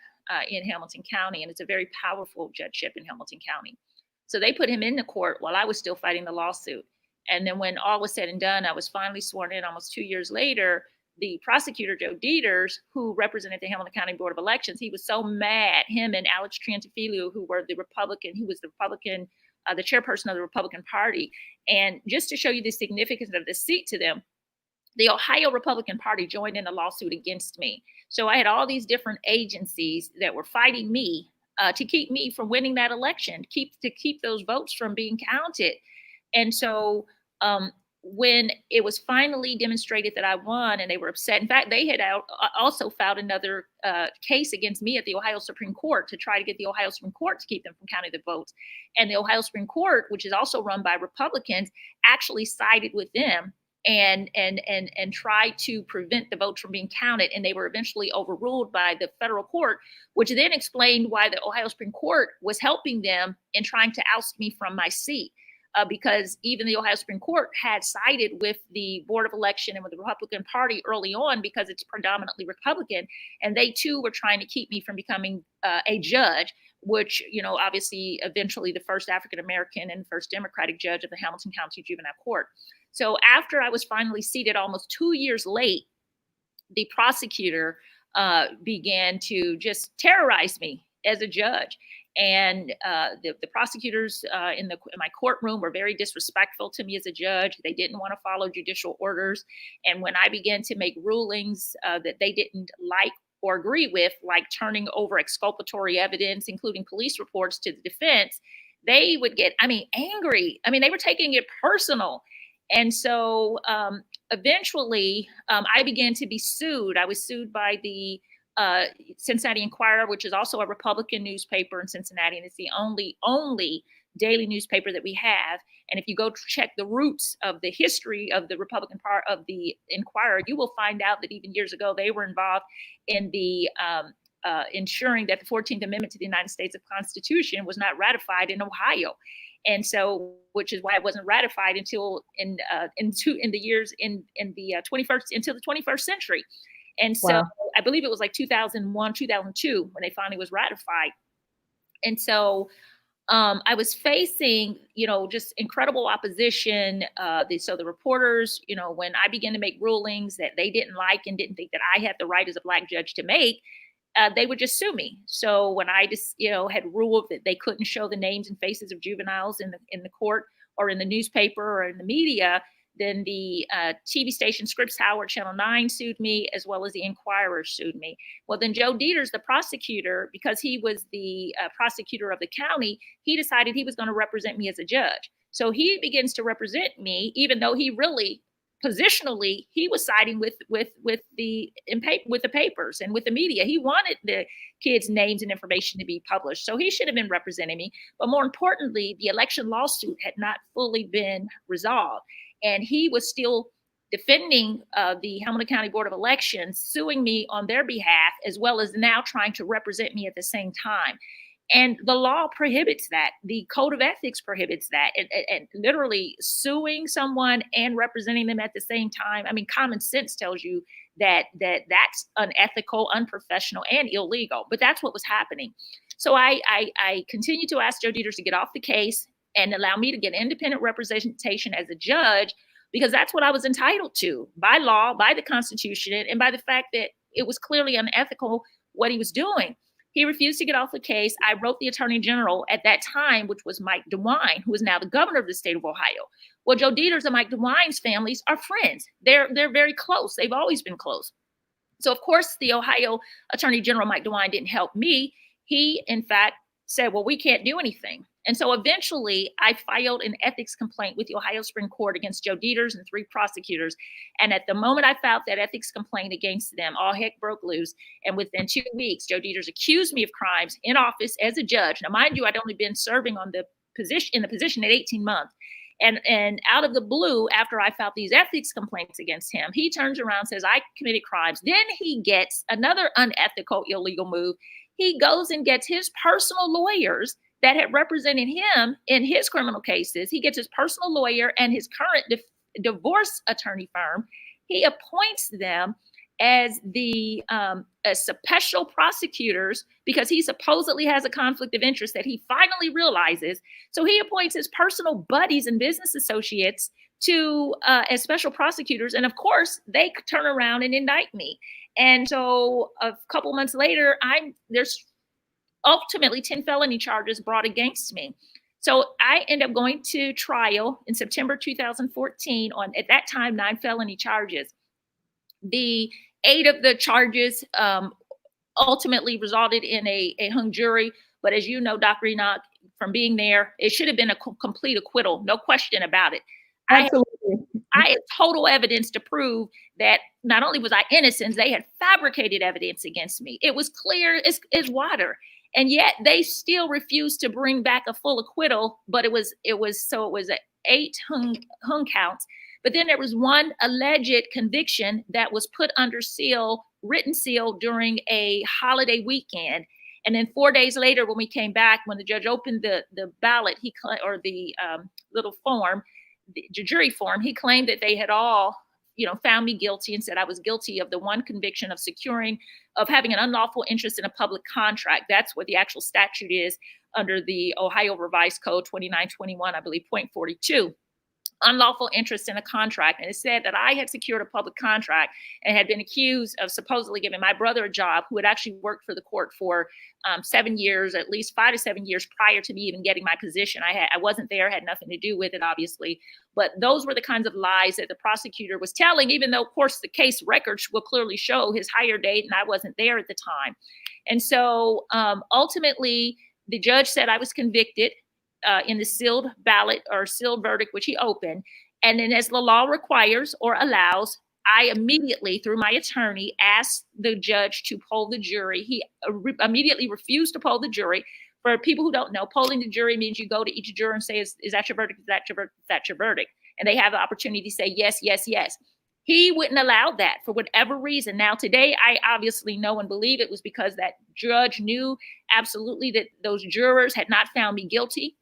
B: in Hamilton County, and it's a very powerful judgeship in Hamilton County. So they put him in the court while I was still fighting the lawsuit. And then when all was said and done, I was finally sworn in almost 2 years later. The prosecutor, Joe Dieters, who represented the Hamilton County Board of Elections, he was so mad, him and Alex Triantafilou, who were the Republican, the chairperson of the Republican Party. And just to show you the significance of the seat to them, the Ohio Republican Party joined in a lawsuit against me. So I had all these different agencies that were fighting me to keep me from winning that election, to keep those votes from being counted. And so when it was finally demonstrated that I won, and they were upset. In fact, they had also filed another case against me at the Ohio Supreme Court to try to get the Ohio Supreme Court to keep them from counting the votes. And the Ohio Supreme Court, which is also run by Republicans, actually sided with them and tried to prevent the votes from being counted. And they were eventually overruled by the federal court, which then explained why the Ohio Supreme Court was helping them in trying to oust me from my seat. Because even the Ohio Supreme Court had sided with the Board of Election and with the Republican Party early on because it's predominantly Republican. And they too were trying to keep me from becoming a judge, which, obviously eventually the first African-American and first Democratic judge of the Hamilton County Juvenile Court. So after I was finally seated almost 2 years late, the prosecutor began to just terrorize me as a judge. And the prosecutors in my courtroom were very disrespectful to me as a judge. They didn't want to follow judicial orders. And when I began to make rulings that they didn't like or agree with, like turning over exculpatory evidence, including police reports, to the defense, they would get, angry. They were taking it personal. And so eventually I began to be sued. I was sued by the Cincinnati Inquirer, which is also a Republican newspaper in Cincinnati, and it's the only daily newspaper that we have. And if you go check the roots of the history of the Republican part of the Inquirer, you will find out that even years ago they were involved in the ensuring that the 14th Amendment to the United States Constitution was not ratified in Ohio. And so, which is why it wasn't ratified until in the 21st, until the 21st century. And so
A: Wow.
B: I believe it was like 2001, 2002 when they finally was ratified. And so I was facing, just incredible opposition. So the reporters, when I began to make rulings that they didn't like and didn't think that I had the right as a Black judge to make, they would just sue me. So when I just, had ruled that they couldn't show the names and faces of juveniles in the court or in the newspaper or in the media, then the TV station Scripps Howard Channel 9 sued me, as well as the Inquirer sued me. Well, then Joe Dieters, the prosecutor, because he was the prosecutor of the county, he decided he was going to represent me as a judge. So he begins to represent me, even though he really, positionally, he was siding with the papers and with the media. He wanted the kids' names and information to be published, so he should have been representing me. But more importantly, the election lawsuit had not fully been resolved, and he was still defending the Hamilton County Board of Elections, suing me on their behalf, as well as now trying to represent me at the same time. And the law prohibits that. The code of ethics prohibits that. And literally suing someone and representing them at the same time. I mean, common sense tells you that that's unethical, unprofessional, and illegal. But that's what was happening. So I continued to ask Joe Dieters to get off the case and allow me to get independent representation as a judge, because that's what I was entitled to by law, by the Constitution, and by the fact that it was clearly unethical what he was doing. He refused to get off the case. I wrote the Attorney General at that time, which was Mike DeWine, who is now the governor of the state of Ohio. Well, Joe Dieters and Mike DeWine's families are friends. They're very close. They've always been close. So, of course, the Ohio Attorney General, Mike DeWine, didn't help me. He, in fact, said, well, we can't do anything. And so eventually I filed an ethics complaint with the Ohio Supreme Court against Joe Dieters and 3 prosecutors. And at the moment I filed that ethics complaint against them, all heck broke loose. And within 2 weeks, Joe Dieters accused me of crimes in office as a judge. Now, mind you, I'd only been serving on the position at 18 months. And out of the blue, after I filed these ethics complaints against him, he turns around and says, I committed crimes. Then he gets another unethical, illegal move. He goes and gets his personal lawyers that had represented him in his criminal cases. He gets his personal lawyer and his current divorce attorney firm. He appoints them as the as special prosecutors, because he supposedly has a conflict of interest that he finally realizes. So he appoints his personal buddies and business associates to as special prosecutors. And of course, they turn around and indict me. And so a couple months later, there's ultimately 10 felony charges brought against me. So I end up going to trial in September 2014 on, at that time, 9 felony charges. The 8 of the charges ultimately resulted in a hung jury. But as you know, Dr. Enoch, from being there, it should have been a complete acquittal, no question about it.
A: Absolutely.
B: I had total evidence to prove that not only was I innocent, they had fabricated evidence against me. It was clear as water. And yet they still refused to bring back a full acquittal, but it was 8 hung counts. But then there was 1 alleged conviction that was put under seal, written seal, during a holiday weekend. And then 4 days later, when we came back, when the judge opened the ballot, the little form, the jury form, he claimed that they had all, found me guilty and said I was guilty of the 1 conviction of having an unlawful interest in a public contract. That's what the actual statute is under the Ohio Revised Code 2921, I believe, .42. Unlawful interest in a contract. And it said that I had secured a public contract and had been accused of supposedly giving my brother a job, who had actually worked for the court for 7 years, at least 5 to 7 years prior to me even getting my position. I wasn't there, had nothing to do with it, obviously. But those were the kinds of lies that the prosecutor was telling, even though, of course, the case records will clearly show his hire date, and I wasn't there at the time. And so ultimately, the judge said I was convicted in the sealed ballot or sealed verdict, which he opened. And then, as the law requires or allows, I immediately, through my attorney, asked the judge to poll the jury. He immediately refused to poll the jury. For people who don't know, polling the jury means you go to each juror and say, is that your verdict? Is that your verdict? Is that your verdict? And they have the opportunity to say yes, yes, yes. He wouldn't allow that for whatever reason. Now, today, I obviously know and believe it was because that judge knew absolutely that those jurors had not found me guilty.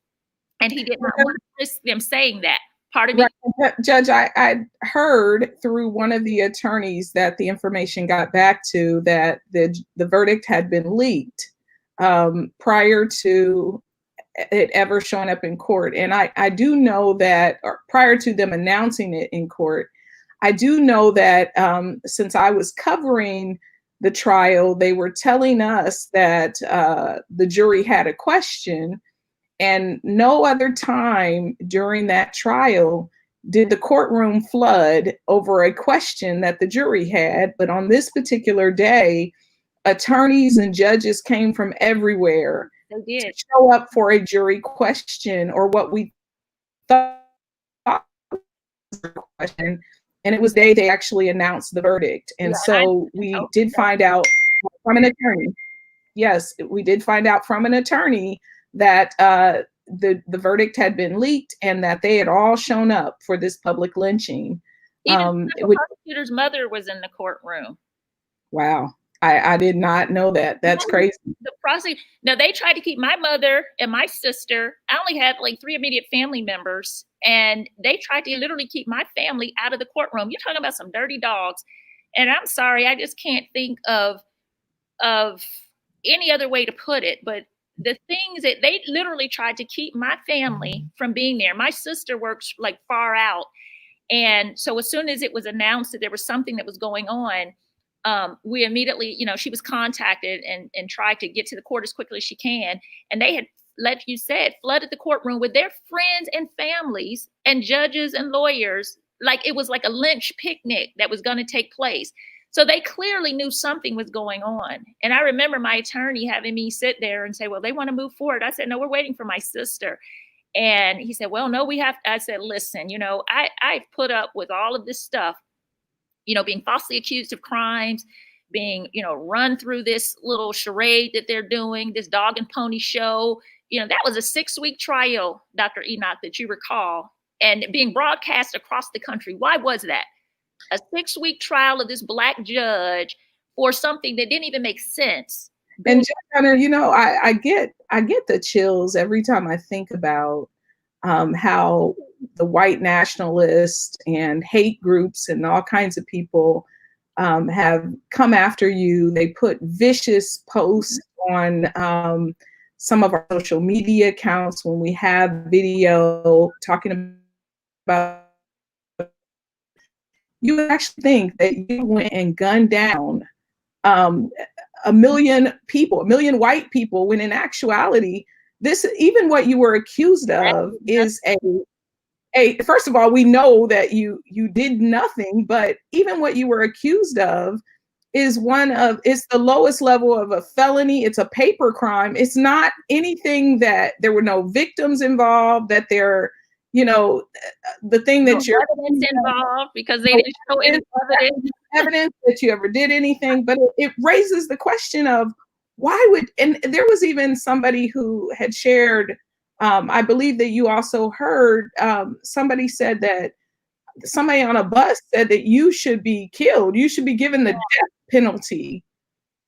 B: And he did not want to risk them saying that. Pardon me?
A: Right. Judge, I heard through one of the attorneys that the information got back to that the verdict had been leaked prior to it ever showing up in court. And I do know that prior to them announcing it in court, I do know that since I was covering the trial, they were telling us that the jury had a question, and no other time during that trial did the courtroom flood over a question that the jury had. But on this particular day, attorneys and judges came from everywhere to show up for a jury question, or what we thought was a question. And it was the day they actually announced the verdict. And so we did find out from an attorney. Yes, we did find out from an attorney that the verdict had been leaked and that they had all shown up for this public lynching.
B: Even the prosecutor's mother was in the courtroom.
A: Wow. I did not know that. That's crazy.
B: The prosecutor, now they tried to keep my mother and my sister. I only had like 3 immediate family members, and they tried to literally keep my family out of the courtroom. You're talking about some dirty dogs. And I'm sorry, I just can't think of any other way to put it. But the things that they literally tried to keep my family from being there. My sister works like far out. And so as soon as it was announced that there was something that was going on, we immediately, she was contacted and tried to get to the court as quickly as she can. And they had, like you said, flooded the courtroom with their friends and families and judges and lawyers. Like it was like a lynch picnic that was going to take place. So they clearly knew something was going on. And I remember my attorney having me sit there and say, well, they want to move forward. I said, no, we're waiting for my sister. And he said, well, no, we have. I said, listen, I've put up with all of this stuff, being falsely accused of crimes, being, run through this little charade that they're doing, this dog and pony show. That was a 6-week trial, Dr. Enoch, that you recall, and being broadcast across the country. Why was that? A 6-week trial of this Black judge for something that didn't even make sense.
A: And I get the chills every time I think about how the white nationalists and hate groups and all kinds of people have come after you. They put vicious posts on some of our social media accounts when we have video talking about. You actually think that you went and gunned down a million white people, when in actuality, even what you were accused of is first of all, we know that you did nothing, but even what you were accused of is it's the lowest level of a felony. It's a paper crime. It's not anything that there were no victims involved, that they're, the thing that you're
B: evidence involved, because they didn't show any
A: evidence that you ever did anything. But it raises the question of and there was even somebody who had shared, I believe that you also heard, somebody said that somebody on a bus said that you should be killed. You should be given the death penalty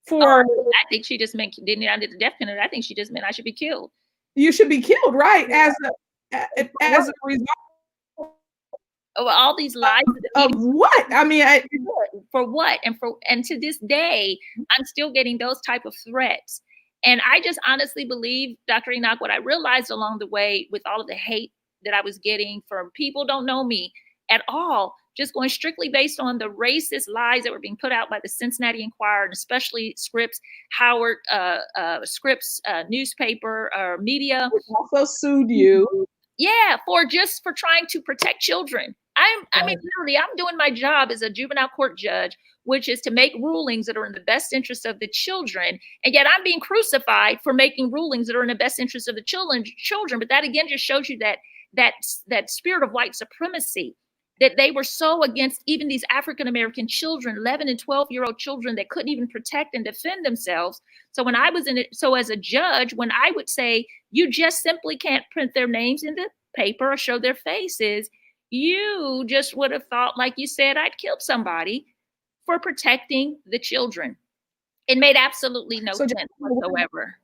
A: for.
B: I think she just meant, didn't I did the death penalty? I think she just meant I should be killed.
A: You should be killed, right? As a result
B: of all these lies.
A: Of what? I mean,
B: for what? And to this day, I'm still getting those type of threats. And I just honestly believe, Dr. Enoch, what I realized along the way with all of the hate that I was getting from people don't know me at all, just going strictly based on the racist lies that were being put out by the Cincinnati Enquirer, and especially Scripps, Howard, Scripps newspaper or media.
A: Which also sued you.
B: Yeah, for trying to protect children. I mean, literally, I'm doing my job as a juvenile court judge, which is to make rulings that are in the best interest of the children. And yet I'm being crucified for making rulings that are in the best interest of the children. But that again just shows you that spirit of white supremacy, that they were so against even these African-American children, 11 and 12-year-old children that couldn't even protect and defend themselves. So when I was as a judge, when I would say, you just simply can't print their names in the paper or show their faces, you just would have thought, like you said, I'd killed somebody for protecting the children. It made absolutely no sense whatsoever.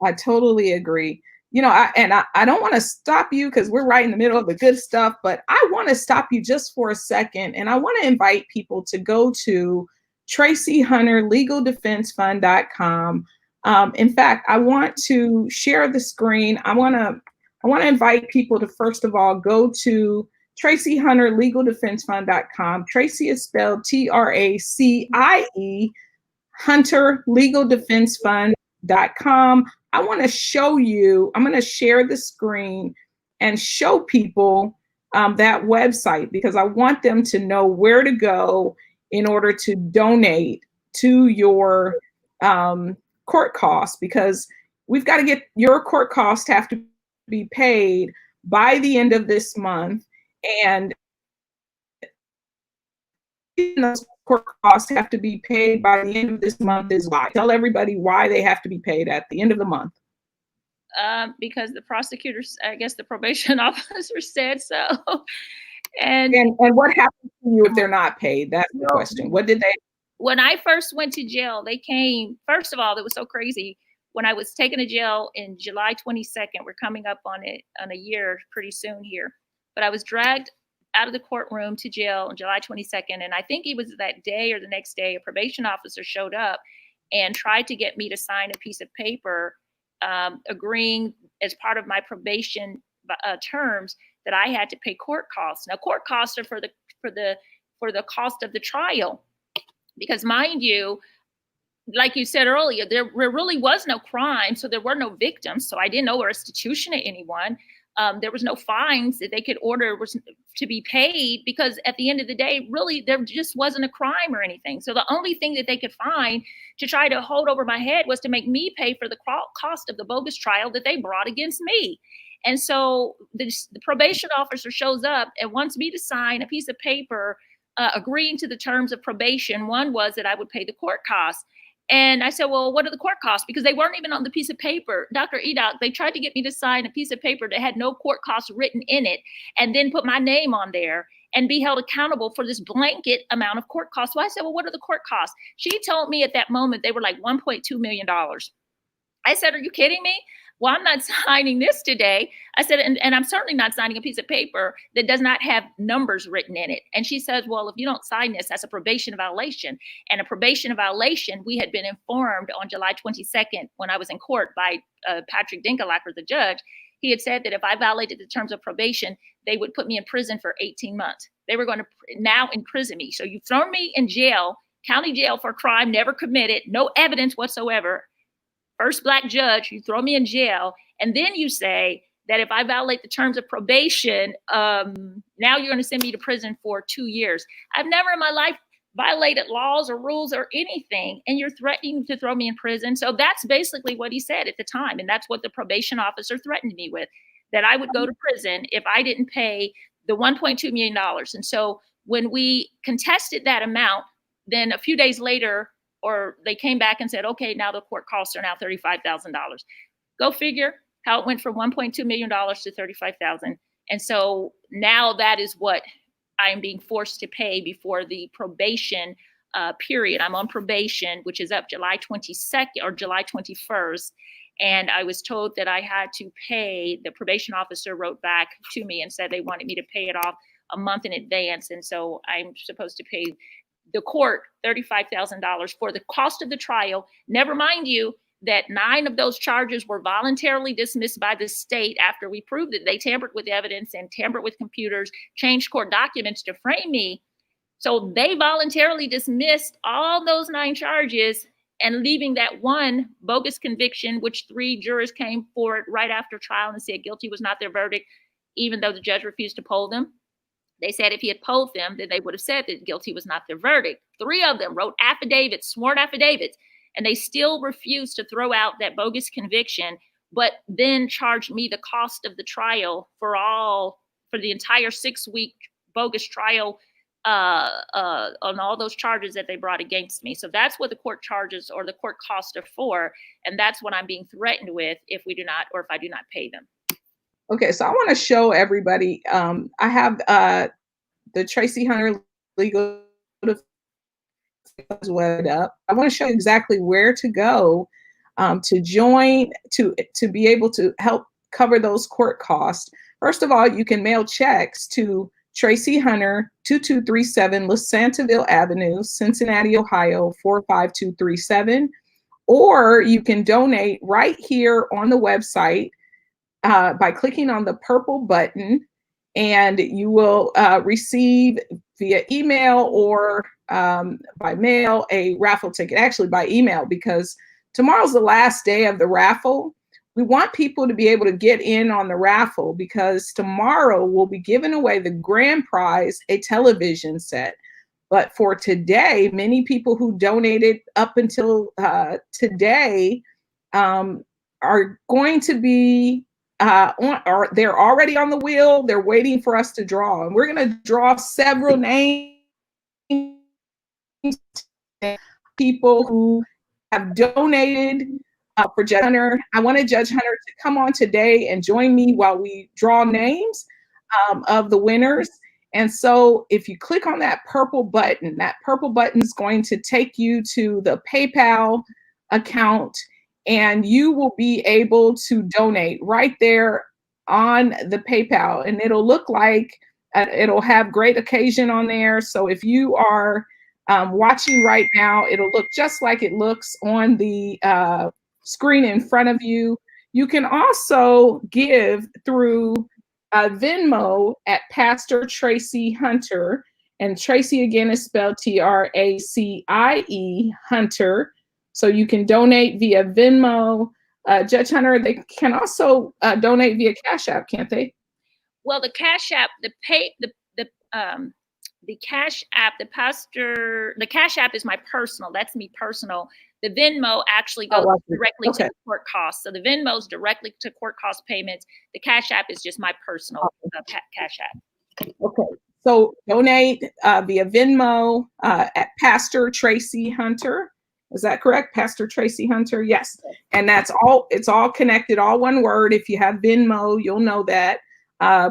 A: I totally agree. I don't want to stop you because we're right in the middle of the good stuff, but I want to stop you just for a second. And I want to invite people to go to TracyHunterLegalDefenseFund.com. In fact, I want to share the screen. I want to invite people to, first of all, go to TracyHunterLegalDefenseFund.com. Tracy is spelled TRACIE, HunterLegalDefenseFund.com. I want to show you, I'm going to share the screen and show people that website, because I want them to know where to go in order to donate to your court costs, because we've got to get your court costs have to be paid by the end of this month. And those court costs have to be paid by the end of this month is why. Tell everybody why they have to be paid at the end of the month.
B: Because the prosecutors, I guess the probation officer said so. And
A: what happens to you if they're not paid? That's the question. What did they?
B: When I first went to jail, they came, first of all, it was so crazy. When I was taken to jail in July 22nd, we're coming up on a year pretty soon here, but I was dragged out of the courtroom to jail on July 22nd. And I think it was that day or the next day, a probation officer showed up and tried to get me to sign a piece of paper agreeing as part of my probation terms that I had to pay court costs. Now, court costs are for the cost of the trial, because mind you, like you said earlier, there really was no crime, so there were no victims. So I didn't owe restitution to anyone. There was no fines that they could order to be paid, because at the end of the day, really, there just wasn't a crime or anything. So the only thing that they could find to try to hold over my head was to make me pay for the cost of the bogus trial that they brought against me. And so the probation officer shows up and wants me to sign a piece of paper agreeing to the terms of probation. One was that I would pay the court costs. And I said, well, what are the court costs? Because they weren't even on the piece of paper. Dr. Edoc, they tried to get me to sign a piece of paper that had no court costs written in it, and then put my name on there and be held accountable for this blanket amount of court costs. So I said, well, what are the court costs? She told me at that moment they were like $1.2 million. I said, are you kidding me? Well, I'm not signing this today. I said, and I'm certainly not signing a piece of paper that does not have numbers written in it. And she says, well, if you don't sign this, that's a probation violation. And a probation violation, we had been informed on July 22nd when I was in court by Patrick Dinkelacker, the judge. He had said that if I violated the terms of probation, they would put me in prison for 18 months. They were going to now imprison me. So you've thrown me in jail, county jail, for a crime never committed, no evidence whatsoever. First Black judge, you throw me in jail, and then you say that if I violate the terms of probation, now you're going to send me to prison for 2 years. I've never in my life violated laws or rules or anything, and you're threatening to throw me in prison. So that's basically what he said at the time, and that's what the probation officer threatened me with, that I would go to prison if I didn't pay the $1.2 million. And so when we contested that amount, then a few days later, or they came back and said, okay, now the court costs are now $35,000. Go figure how it went from $1.2 million to $35,000. And so now that is what I'm being forced to pay before the probation period. I'm on probation, which is up July 22nd or July 21st. And I was told that I had to pay, the probation officer wrote back to me and said they wanted me to pay it off a month in advance. And so I'm supposed to pay the court $35,000 for the cost of the trial. Never mind you that 9 of those charges were voluntarily dismissed by the state after we proved that they tampered with evidence and tampered with computers, changed court documents to frame me. So they voluntarily dismissed all those 9 charges, and leaving that one bogus conviction, which 3 jurors came forward right after trial and said guilty was not their verdict, even though the judge refused to poll them. They said if he had polled them, then they would have said that guilty was not their verdict. 3 of them wrote affidavits, sworn affidavits, and they still refused to throw out that bogus conviction, but then charged me the cost of the trial for the entire 6-week bogus trial on all those charges that they brought against me. So that's what the court charges or the court costs are for. And that's what I'm being threatened with if we do not, or if I do not pay them.
A: Okay, so I want to show everybody. I have the Tracy Hunter Legal web up. I want to show you exactly where to go to join, to be able to help cover those court costs. First of all, you can mail checks to Tracy Hunter, 2237 LaSantaville Avenue, Cincinnati, Ohio, 45237. Or you can donate right here on the website by clicking on the purple button, and you will receive via email or by mail a raffle ticket. Actually, by email, because tomorrow's the last day of the raffle. We want people to be able to get in on the raffle, because tomorrow we'll be giving away the grand prize, a television set. But for today, many people who donated up until today are going to be or they're already on the wheel. They're waiting for us to draw, and we're going to draw several names, people who have donated for Judge Hunter. I wanted Judge Hunter to come on today and join me while we draw names of the winners. And so if you click on that purple button is going to take you to the PayPal account, and you will be able to donate right there on the PayPal. And it'll look like, it'll have Great Occasion on there. So if you are watching right now, it'll look just like it looks on the screen in front of you. You can also give through Venmo at Pastor Tracy Hunter, and Tracy again is spelled Tracie Hunter. So you can donate via Venmo. Judge Hunter, they can also donate via Cash App, can't they?
B: Well, the Cash App, the Cash App, the Cash App is my personal. That's me personal. The Venmo actually goes directly to the court costs. So the Venmo is directly to court cost payments. The Cash App is just my personal Cash App.
A: Okay. So donate via Venmo at Pastor Tracy Hunter. Is that correct? Pastor Tracy Hunter? Yes. And that's all, it's all connected, all one word. If you have Venmo, you'll know that.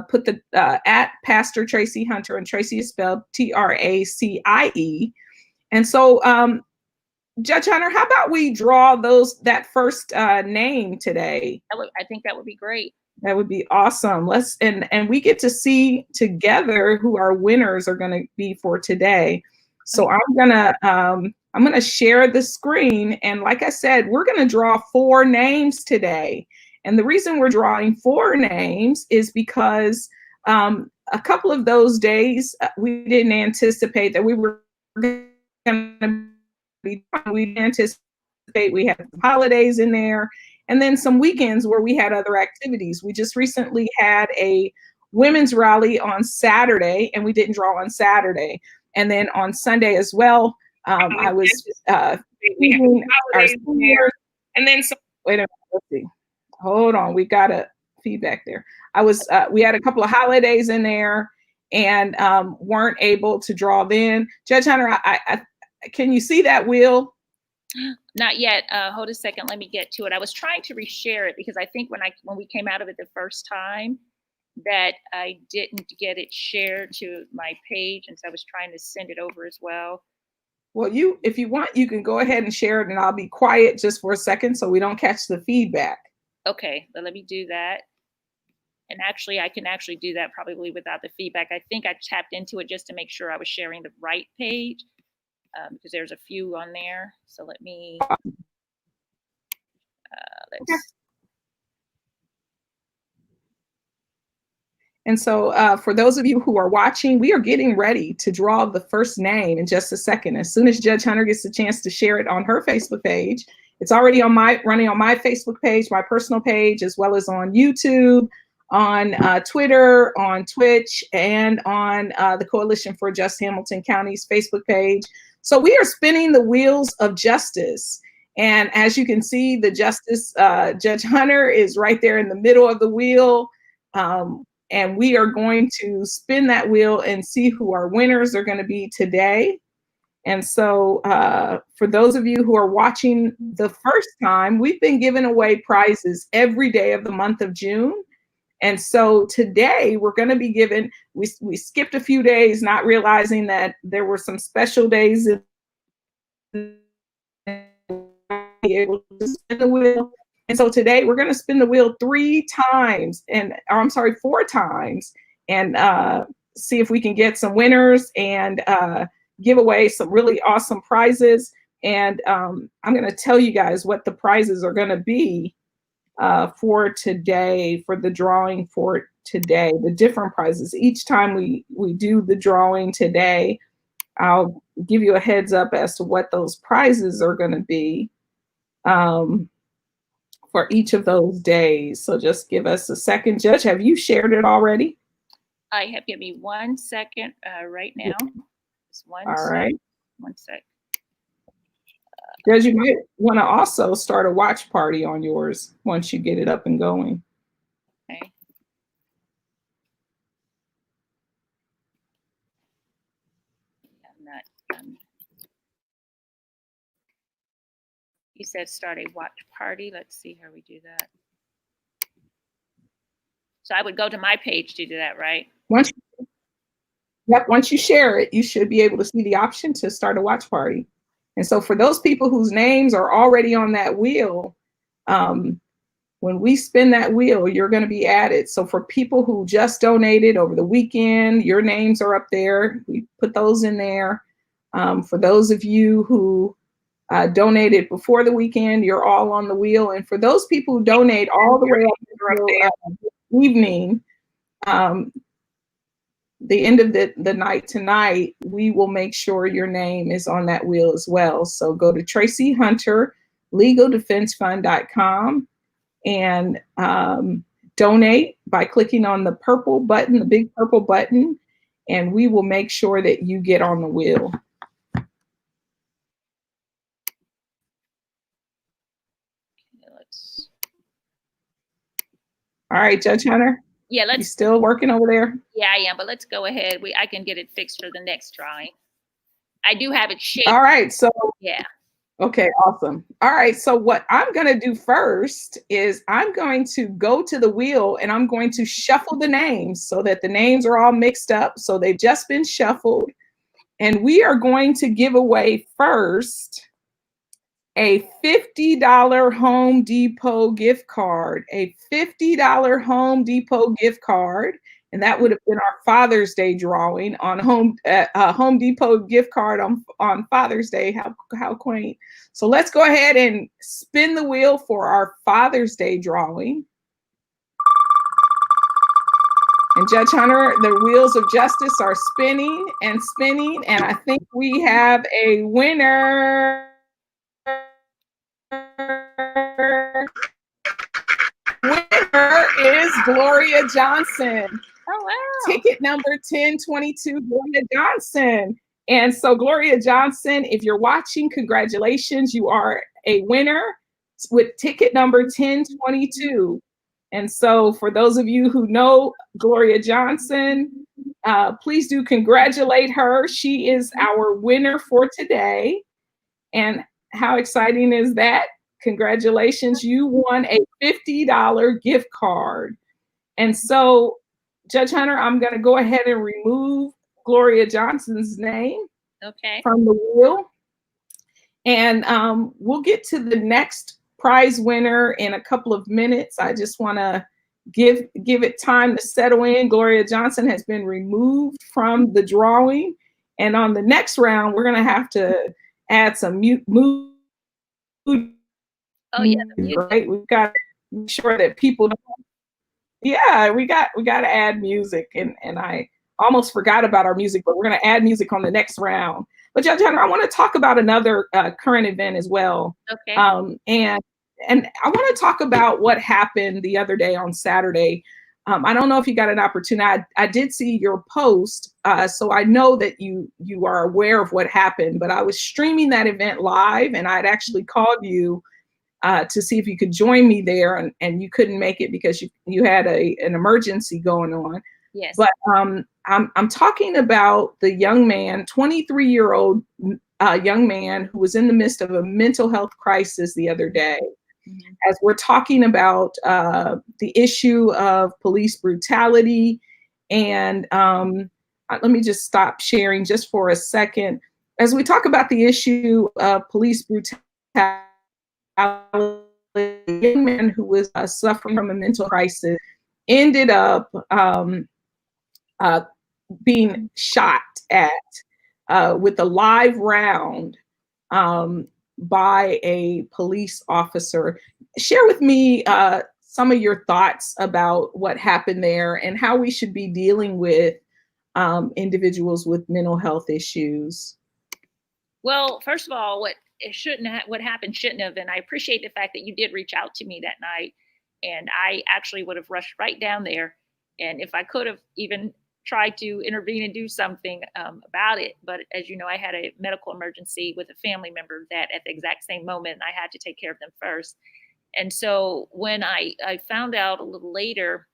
A: Put the at Pastor Tracy Hunter, and Tracy is spelled Tracie. And so, Judge Hunter, how about we draw that first name today?
B: I think that would be great.
A: That would be awesome. And we get to see together who our winners are going to be for today. So I'm gonna share the screen, and like I said, we're gonna draw 4 names today. And the reason we're drawing 4 names is because a couple of those days we didn't anticipate that we were gonna be. We didn't anticipate we had holidays in there, and then some weekends where we had other activities. We just recently had a women's rally on Saturday, and we didn't draw on Saturday. And then on Sunday as well, I was feeding our seniors. And then wait a minute, let's see. Hold on, we got a feedback there. We had a couple of holidays in there, and weren't able to draw then. Judge Hunter, can you see that wheel?
B: Not yet. Hold a second. Let me get to it. I was trying to reshare it because I think when we came out of it the first time, that I didn't get it shared to my page, and so I was trying to send it over as well.
A: Well, if you want, you can go ahead and share it, and I'll be quiet just for a second so we don't catch the feedback.
B: Okay, then let me do that. And actually, I can actually do that probably without the feedback. I think I tapped into it just to make sure I was sharing the right page, because there's a few on there. So let me, let's.
A: And so for those of you who are watching, we are getting ready to draw the first name in just a second. As soon as Judge Hunter gets the chance to share it on her Facebook page, it's already running on my Facebook page, my personal page, as well as on YouTube, on Twitter, on Twitch, and on the Coalition for Just Hamilton County's Facebook page. So we are spinning the wheels of justice. And as you can see, the Justice Judge Hunter is right there in the middle of the wheel. And we are going to spin that wheel and see who our winners are going to be today. And so for those of you who are watching the first time, we've been giving away prizes every day of the month of June. And so today we're going to be giving, we skipped a few days, not realizing that there were some special days in be able to spin the wheel. so today we're going to spin the wheel 4 times, and see if we can get some winners and give away some really awesome prizes. And I'm going to tell you guys what the prizes are going to be for today, for the drawing for today, the different prizes. Each time we do the drawing today, I'll give you a heads up as to what those prizes are going to be for each of those days. So just give us a second. Judge, have you shared it already?
B: I have. Give me 1 second right now. Just one
A: All
B: sec.
A: right.
B: 1 sec.
A: Judge, you might want to also start a watch party on yours once you get it up and going.
B: Okay. I'm not done. You said start a watch party. Let's see how we do that. So I would go to my page to do that, right?
A: Once you share it, you should be able to see the option to start a watch party. And so for those people whose names are already on that wheel, when we spin that wheel, you're going to be added. So for people who just donated over the weekend, your names are up there. We put those in there. For those of you who donated before the weekend, you're all on the wheel. And for those people who donate all the way up until evening, the end of the night tonight, we will make sure your name is on that wheel as well. So go to Tracy Hunter, LegalDefenseFund.com, and donate by clicking on the purple button, the big purple button, and we will make sure that you get on the wheel. All right, Judge Hunter.
B: Yeah,
A: You still working over there?
B: Yeah, I am, but let's go ahead. I can get it fixed for the next drawing. I do have it shaped.
A: All right, so
B: yeah.
A: Okay, awesome. All right, so what I'm going to do first is I'm going to go to the wheel and I'm going to shuffle the names so that the names are all mixed up. So they've just been shuffled. And we are going to give away first a $50 Home Depot gift card, a $50 Home Depot gift card. And that would have been our Father's Day drawing on Home Depot gift card on Father's Day. How quaint. So let's go ahead and spin the wheel for our Father's Day drawing. And Judge Hunter, the wheels of justice are spinning and spinning. And I think we have a winner. Winner is Gloria Johnson.
B: Oh, wow.
A: Ticket number 1022, Gloria Johnson. And so Gloria Johnson, if you're watching, congratulations. You are a winner with ticket number 1022. And so for those of you who know Gloria Johnson, please do congratulate her. She is our winner for today. And how exciting is that? Congratulations, you won a $50 gift card. And so, Judge Hunter, I'm going to go ahead and remove Gloria Johnson's name from the wheel. And we'll get to the next prize winner in a couple of minutes. I just want to give it time to settle in. Gloria Johnson has been removed from the drawing. And on the next round, we're going to have to add some mood.
B: Oh yeah,
A: right. We've got to make sure that people know. Yeah, we got to add music, and I almost forgot about our music, but we're going to add music on the next round. But Judge Hunter, I want to talk about another current event as well.
B: Okay.
A: And I want to talk about what happened the other day on Saturday. I don't know if you got an opportunity. I did see your post, so I know that you are aware of what happened. But I was streaming that event live, and I'd actually called you to see if you could join me there, and you couldn't make it because you had an emergency going on.
B: Yes.
A: But I'm talking about the young man, 23-year-old young man who was in the midst of a mental health crisis the other day. Mm-hmm. As we're talking about the issue of police brutality, and let me just stop sharing just for a second. As we talk about the issue of police brutality, a young man who was suffering from a mental crisis ended up being shot at with a live round by a police officer. Share with me some of your thoughts about what happened there and how we should be dealing with individuals with mental health issues.
B: Well, first of all, what happened shouldn't have. And I appreciate the fact that you did reach out to me that night. And I actually would have rushed right down there. And if I could have even tried to intervene and do something about it. But as you know, I had a medical emergency with a family member that at the exact same moment, I had to take care of them first. And so when I found out a little later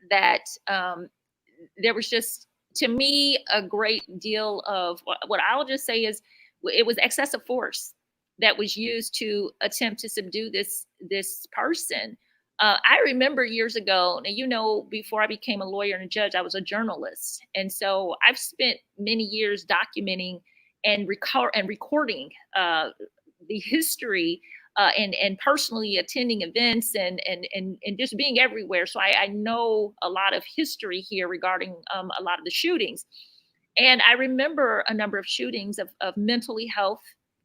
B: that there was just, to me, a great deal of what I'll just say is it was excessive force that was used to attempt to subdue this person. I remember years ago, and you know, before I became a lawyer and a judge, I was a journalist. And so I've spent many years documenting and recording the history and personally attending events and just being everywhere. So I know a lot of history here regarding a lot of the shootings. And I remember a number of shootings of mentally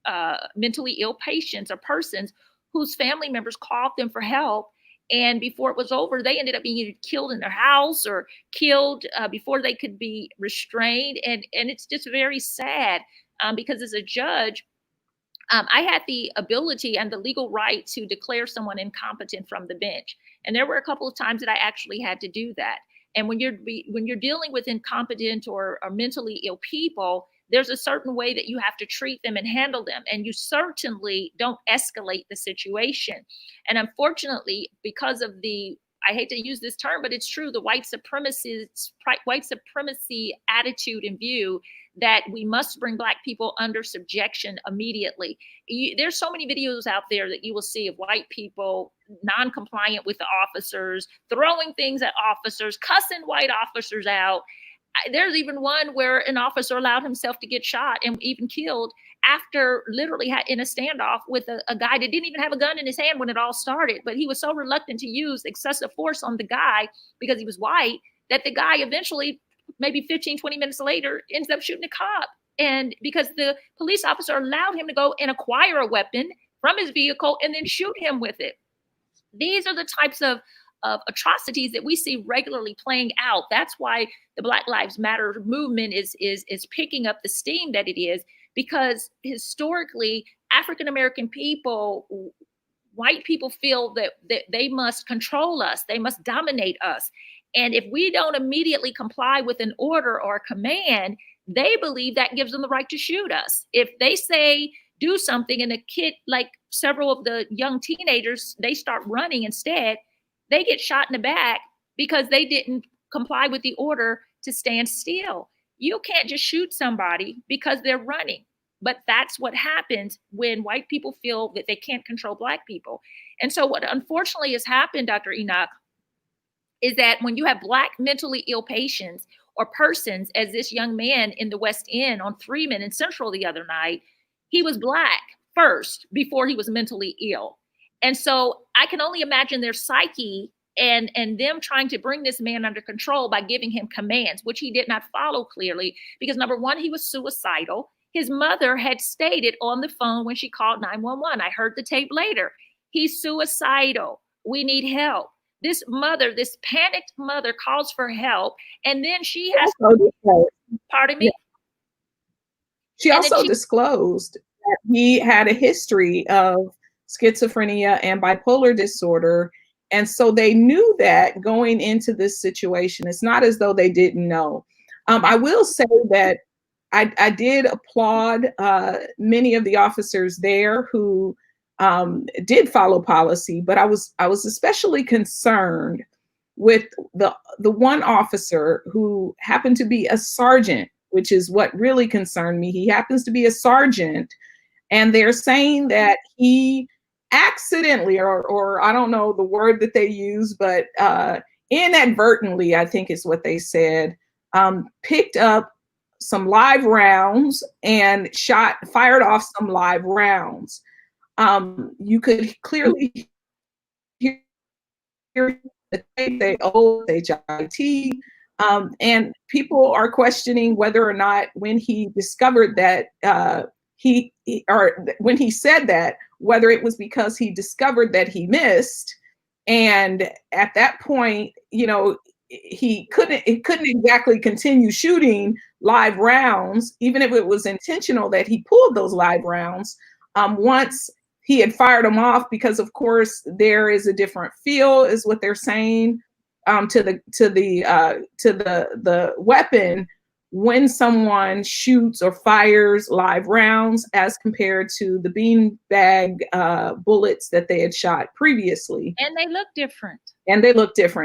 B: ill patients or persons whose family members called them for help. And before it was over, they ended up being either killed in their house or killed before they could be restrained. And it's just very sad because as a judge, I had the ability and the legal right to declare someone incompetent from the bench. And there were a couple of times that I actually had to do that. And when you're dealing with incompetent or mentally ill people, there's a certain way that you have to treat them and handle them. And you certainly don't escalate the situation. And unfortunately, because of I hate to use this term, but it's true, the white supremacy attitude and view that we must bring Black people under subjection immediately. There's so many videos out there that you will see of white people non-compliant with the officers, throwing things at officers, cussing white officers out. There's even one where an officer allowed himself to get shot and even killed after literally in a standoff with a guy that didn't even have a gun in his hand when it all started. But he was so reluctant to use excessive force on the guy because he was white that the guy eventually, maybe 15, 20 minutes later, ends up shooting a cop. And because the police officer allowed him to go and acquire a weapon from his vehicle and then shoot him with it. These are the types of atrocities that we see regularly playing out. That's why the Black Lives Matter movement is picking up the steam that it is, because historically, African-American people, white people feel that they must control us, they must dominate us. And if we don't immediately comply with an order or a command, they believe that gives them the right to shoot us. If they say, do something, and a kid, like several of the young teenagers, they start running instead, they get shot in the back because they didn't comply with the order to stand still. You can't just shoot somebody because they're running. But that's what happens when white people feel that they can't control Black people. And so what unfortunately has happened, Dr. Enoch, is that when you have Black mentally ill patients or persons, as this young man in the West End on Freeman and Central the other night, he was Black first before he was mentally ill. And so I can only imagine their psyche and them trying to bring this man under control by giving him commands, which he did not follow clearly, because number one, he was suicidal. His mother had stated on the phone when she called 911, I heard the tape later, he's suicidal. We need help. This mother, this panicked mother, calls for help. And then she has, pardon me?
A: She also disclosed that he had a history of schizophrenia and bipolar disorder. And so they knew that going into this situation. It's not as though they didn't know. I will say that I did applaud many of the officers there who did follow policy, but I was especially concerned with the one officer who happened to be a sergeant, which is what really concerned me. He happens to be a sergeant, and they're saying that he accidentally, or I don't know the word that they use, but inadvertently, I think is what they said, picked up some live rounds and fired off some live rounds. You could clearly hear the tape, they owe HIT. And people are questioning whether or not when he discovered that when he said that, whether it was because he discovered that he missed. And at that point, he couldn't exactly continue shooting live rounds, even if it was intentional that he pulled those live rounds. Once he had fired them off, because of course there is a different feel, is what they're saying, to the weapon when someone shoots or fires live rounds as compared to the beanbag bullets that they had shot previously.
B: And they look different.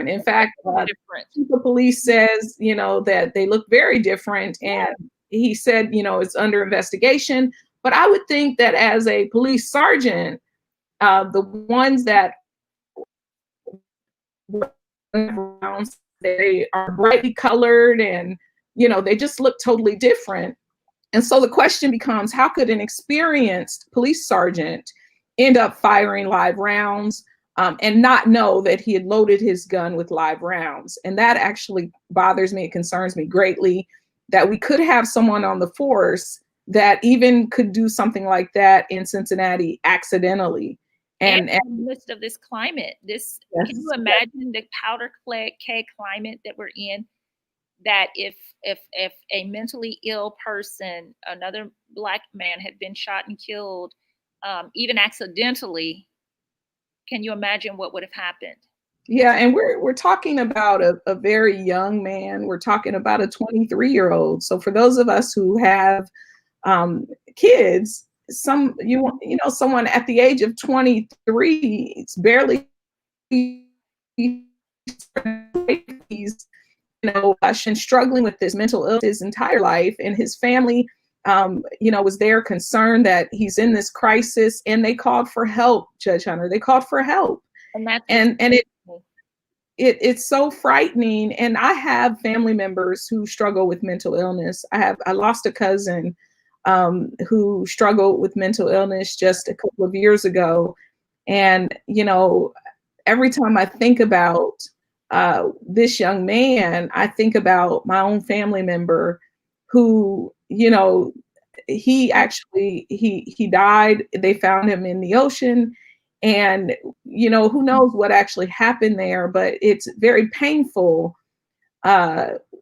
A: In fact, the police says, that they look very different. And he said, it's under investigation. But I would think that as a police sergeant, the ones that they are brightly colored and, they just look totally different. And so the question becomes, how could an experienced police sergeant end up firing live rounds and not know that he had loaded his gun with live rounds? And that actually bothers me. It concerns me greatly that we could have someone on the force that even could do something like that in Cincinnati accidentally. And
B: in the midst of this climate, can you imagine the powder keg climate that we're in? That if a mentally ill person, another Black man, had been shot and killed, even accidentally, can you imagine what would have happened?
A: Yeah, and we're talking about a very young man. We're talking about a 23-year-old. So for those of us who have kids, someone at the age of 23, it's barely and struggling with this mental illness his entire life, and his family was there concerned that he's in this crisis, and they called for help. Judge Hunter, they called for help, and it's so frightening. And I have family members who struggle with mental illness. I lost a cousin who struggled with mental illness just a couple of years ago, and every time I think about this young man, I think about my own family member who, he actually, he died. They found him in the ocean, and, who knows what actually happened there, but it's very painful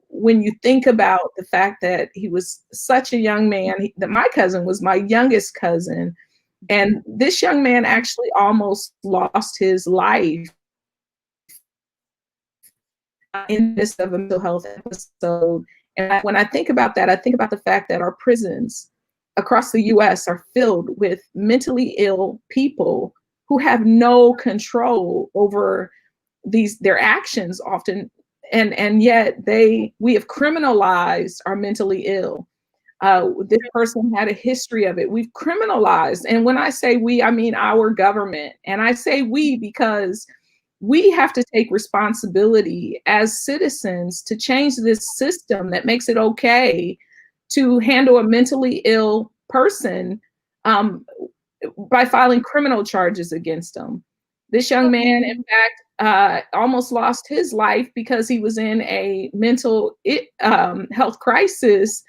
A: when you think about the fact that he was such a young man, that my cousin was my youngest cousin. And this young man actually almost lost his life in the midst of a mental health episode. And when I think about that, I think about the fact that our prisons across the US are filled with mentally ill people who have no control over their actions often. And yet we have criminalized our mentally ill. This person had a history of it. We've criminalized. And when I say we, I mean our government. And I say we because we have to take responsibility as citizens to change this system that makes it okay to handle a mentally ill person by filing criminal charges against them. This young man, in fact, almost lost his life because he was in a mental health crisis,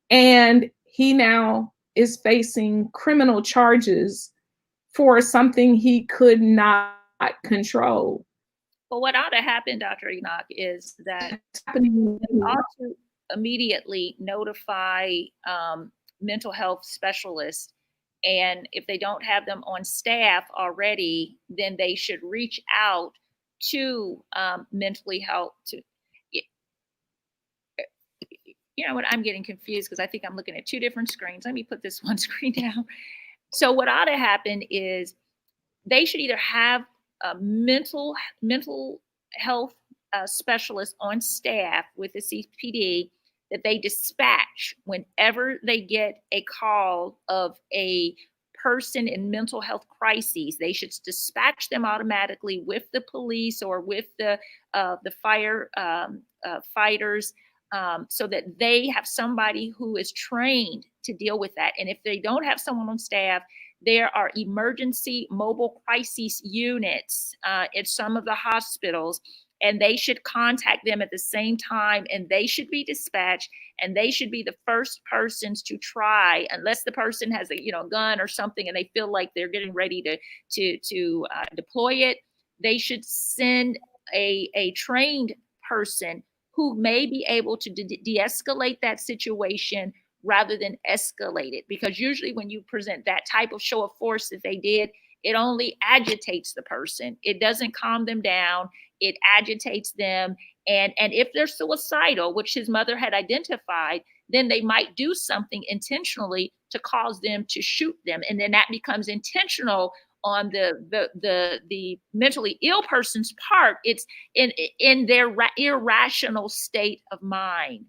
A: and he now is facing criminal charges for something he could not control.
B: But what ought to happen, Dr. Enoch, is that they ought to immediately notify mental health specialists. And if they don't have them on staff already, then they should reach out to mentally health. You know what? I'm getting confused because I think I'm looking at two different screens. Let me put this one screen down. So what ought to happen is they should either have a mental health specialist on staff with the CPD that they dispatch whenever they get a call of a person in mental health crises. They should dispatch them automatically with the police or with the fire fighters, so that they have somebody who is trained to deal with that. And if they don't have someone on staff, There are emergency mobile crisis units at some of the hospitals, and they should contact them at the same time, and they should be dispatched, and they should be the first persons to try, unless the person has a gun or something and they feel like they're getting ready to deploy it. They should send a trained person who may be able to de-escalate that situation rather than escalate it, because usually when you present that type of show of force that they did, it only agitates the person. It doesn't calm them down. It agitates them. And if they're suicidal, which his mother had identified, then they might do something intentionally to cause them to shoot them. And then that becomes intentional on the mentally ill person's part. It's in their irrational state of mind.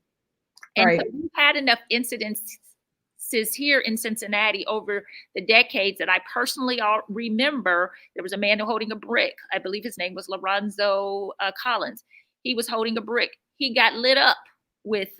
B: And
A: right.
B: so we've had enough incidences here in Cincinnati over the decades that I personally remember. There was a man holding a brick. I believe his name was Lorenzo Collins. He was holding a brick. He got lit up with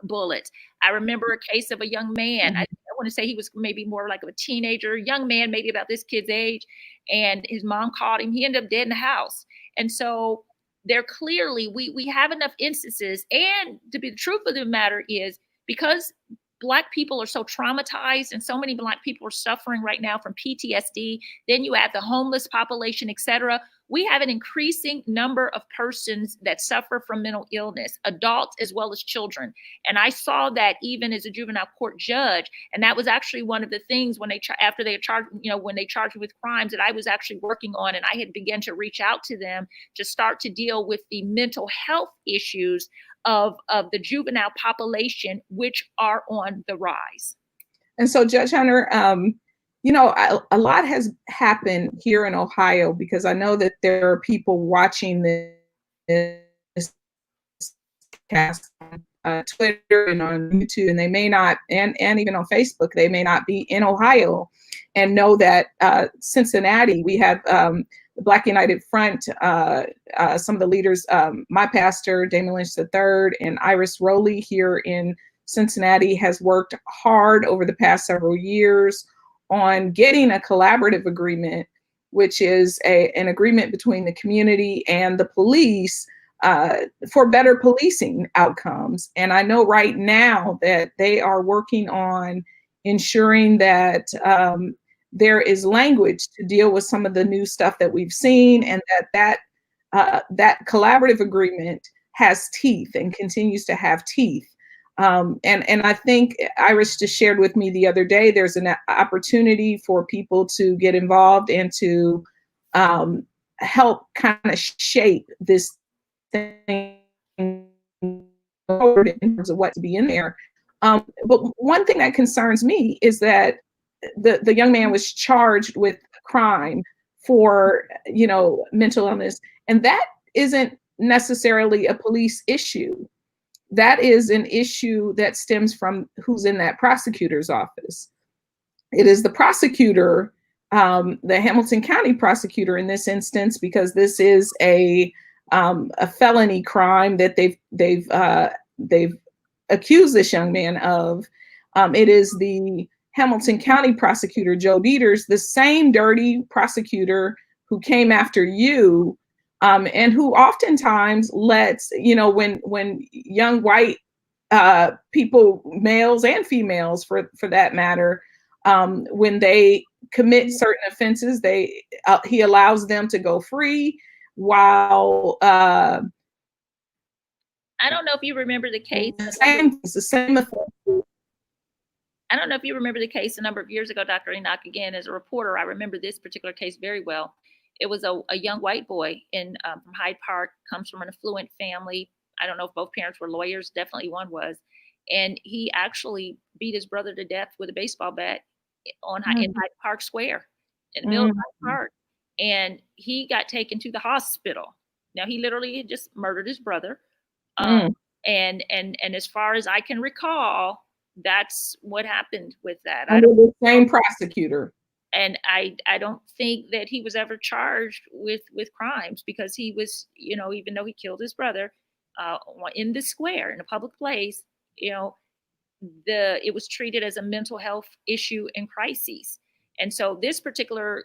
B: bullets. I remember a case of a young man. I want to say he was maybe more like a teenager, young man, maybe about this kid's age. And his mom called him. He ended up dead in the house. And so there clearly, we have enough instances. And to be the truth of the matter is, because Black people are so traumatized and so many Black people are suffering right now from PTSD, then you add the homeless population, et cetera. We have an increasing number of persons that suffer from mental illness, adults as well as children. And I saw that even as a juvenile court judge. And that was actually one of the things when after they charged, when they charged me with crimes that I was actually working on, and I had begun to reach out to them to start to deal with the mental health issues of the juvenile population, which are on the rise.
A: And so, Judge Hunter, a lot has happened here in Ohio, because I know that there are people watching this cast on Twitter and on YouTube, and they may not, and even on Facebook, they may not be in Ohio and know that Cincinnati, we have the Black United Front, some of the leaders, my pastor, Damon Lynch III, and Iris Rowley here in Cincinnati has worked hard over the past several years on getting a collaborative agreement, which is an agreement between the community and the police for better policing outcomes. And I know right now that they are working on ensuring that there is language to deal with some of the new stuff that we've seen, and that collaborative agreement has teeth and continues to have teeth. And I think Iris just shared with me the other day, there's an opportunity for people to get involved and to help kind of shape this thing forward in terms of what to be in there. But one thing that concerns me is that the young man was charged with crime for, mental illness, and that isn't necessarily a police issue. That is an issue that stems from who's in that prosecutor's office. It is the prosecutor, the Hamilton County prosecutor in this instance, because this is a felony crime that they've accused this young man of. It is the Hamilton County prosecutor, Joe Dieters, the same dirty prosecutor who came after you. And who oftentimes lets, when young white people, males and females for that matter, when they commit certain offenses, he allows them to go free while
B: I don't know if you remember the case.
A: It's the same offense.
B: I don't know if you remember the case a number of years ago, Dr. Enoch. Again, as a reporter, I remember this particular case very well. It was a young white boy from Hyde Park, comes from an affluent family. I don't know if both parents were lawyers. Definitely one was. And he actually beat his brother to death with a baseball bat in Hyde Park Square, in the middle of Hyde Park. And he got taken to the hospital. Now, he literally had just murdered his brother. And as far as I can recall, that's what happened with that.
A: Under the same prosecutor.
B: And I don't think that he was ever charged with crimes, because he was, even though he killed his brother in the square, in a public place, it was treated as a mental health issue and crisis. And so this particular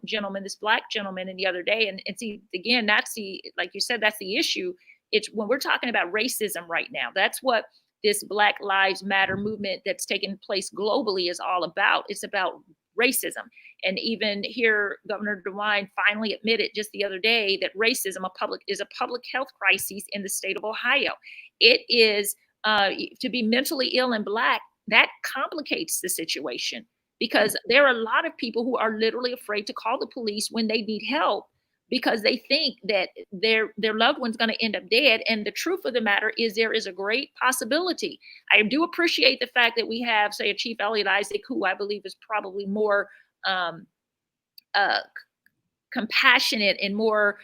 B: gentleman, this Black gentleman, and the other day, and see, again, that's like you said, that's the issue. It's when we're talking about racism right now. That's what this Black Lives Matter movement that's taking place globally is all about. It's about racism. And even here, Governor DeWine finally admitted just the other day that racism is a public health crisis in the state of Ohio. It is to be mentally ill and Black, that complicates the situation, because there are a lot of people who are literally afraid to call the police when they need help, because they think that their loved one's going to end up dead. And the truth of the matter is there is a great possibility. I do appreciate the fact that we have, say, a Chief Elliot Isaac, who I believe is probably more compassionate and more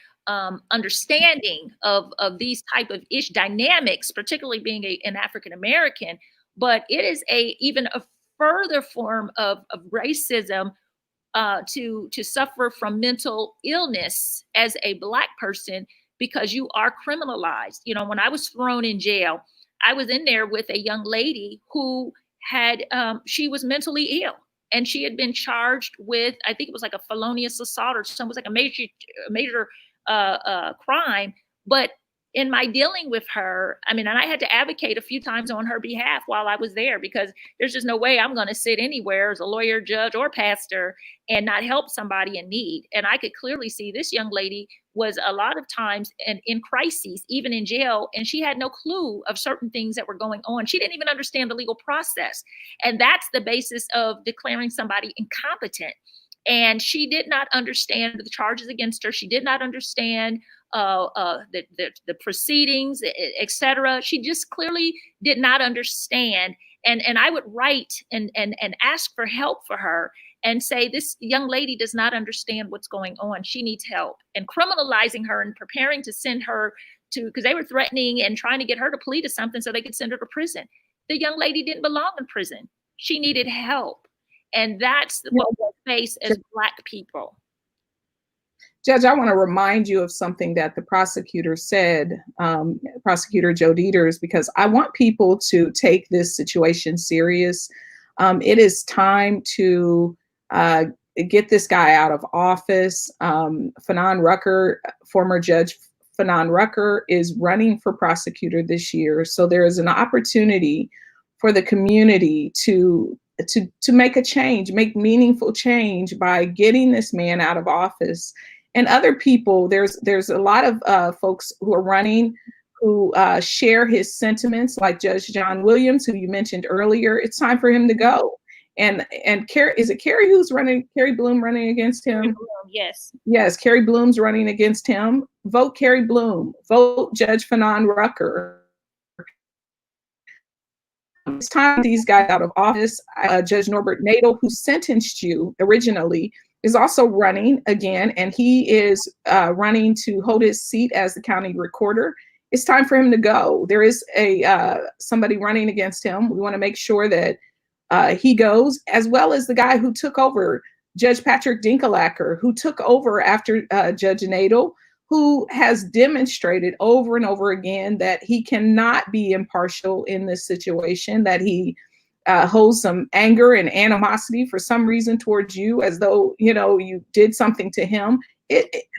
B: understanding of these type of dynamics, particularly being an African American. But it is even a further form of racism to suffer from mental illness as a Black person, because you are criminalized. You know, when I was thrown in jail, I was in there with a young lady who had, she was mentally ill, and she had been charged with, I think it was like a felonious assault or something. It was like a major crime. But in my dealing with her, I mean, and I had to advocate a few times on her behalf while I was there, because there's just no way I'm going to sit anywhere as a lawyer, judge, or pastor and not help somebody in need. And I could clearly see this young lady was a lot of times in crises, even in jail, and she had no clue of certain things that were going on. She didn't even understand the legal process. And that's the basis of declaring somebody incompetent. And she did not understand the charges against her. She did not understand the proceedings, etc. She just clearly did not understand. And I would write and ask for help for her and say, this young lady does not understand what's going on. She needs help. And criminalizing her and preparing to send her to, because they were threatening and trying to get her to plead to something so they could send her to prison. The young lady didn't belong in prison. She needed help. And that's what we face as Black people.
A: Judge, I want to remind you of something that the prosecutor said, Prosecutor Joe Deters, because I want people to take this situation serious. It is time to get this guy out of office. Fanon Rucker, former Judge Fanon Rucker, is running for prosecutor this year. So there is an opportunity for the community to make a change, make meaningful change by getting this man out of office. And other people, there's a lot of folks who are running who share his sentiments, like Judge John Williams, who you mentioned earlier. It's time for him to go. And is it Carrie who's running? Carrie Bloom running against him?
B: Bloom, yes.
A: Yes, Carrie Bloom's running against him. Vote Carrie Bloom. Vote Judge Fanon Rucker. It's time these guys out of office. Judge Norbert Nadel, who sentenced you originally, is also running again, and he is running to hold his seat as the county recorder. It's time for him to go. There is somebody running against him. We want to make sure that he goes, as well as the guy who took over, Judge Patrick Dinkelacker, who took over after Judge Nadel, who has demonstrated over and over again that he cannot be impartial in this situation, that he holds some anger and animosity for some reason towards you, as though, you know, you did something to him.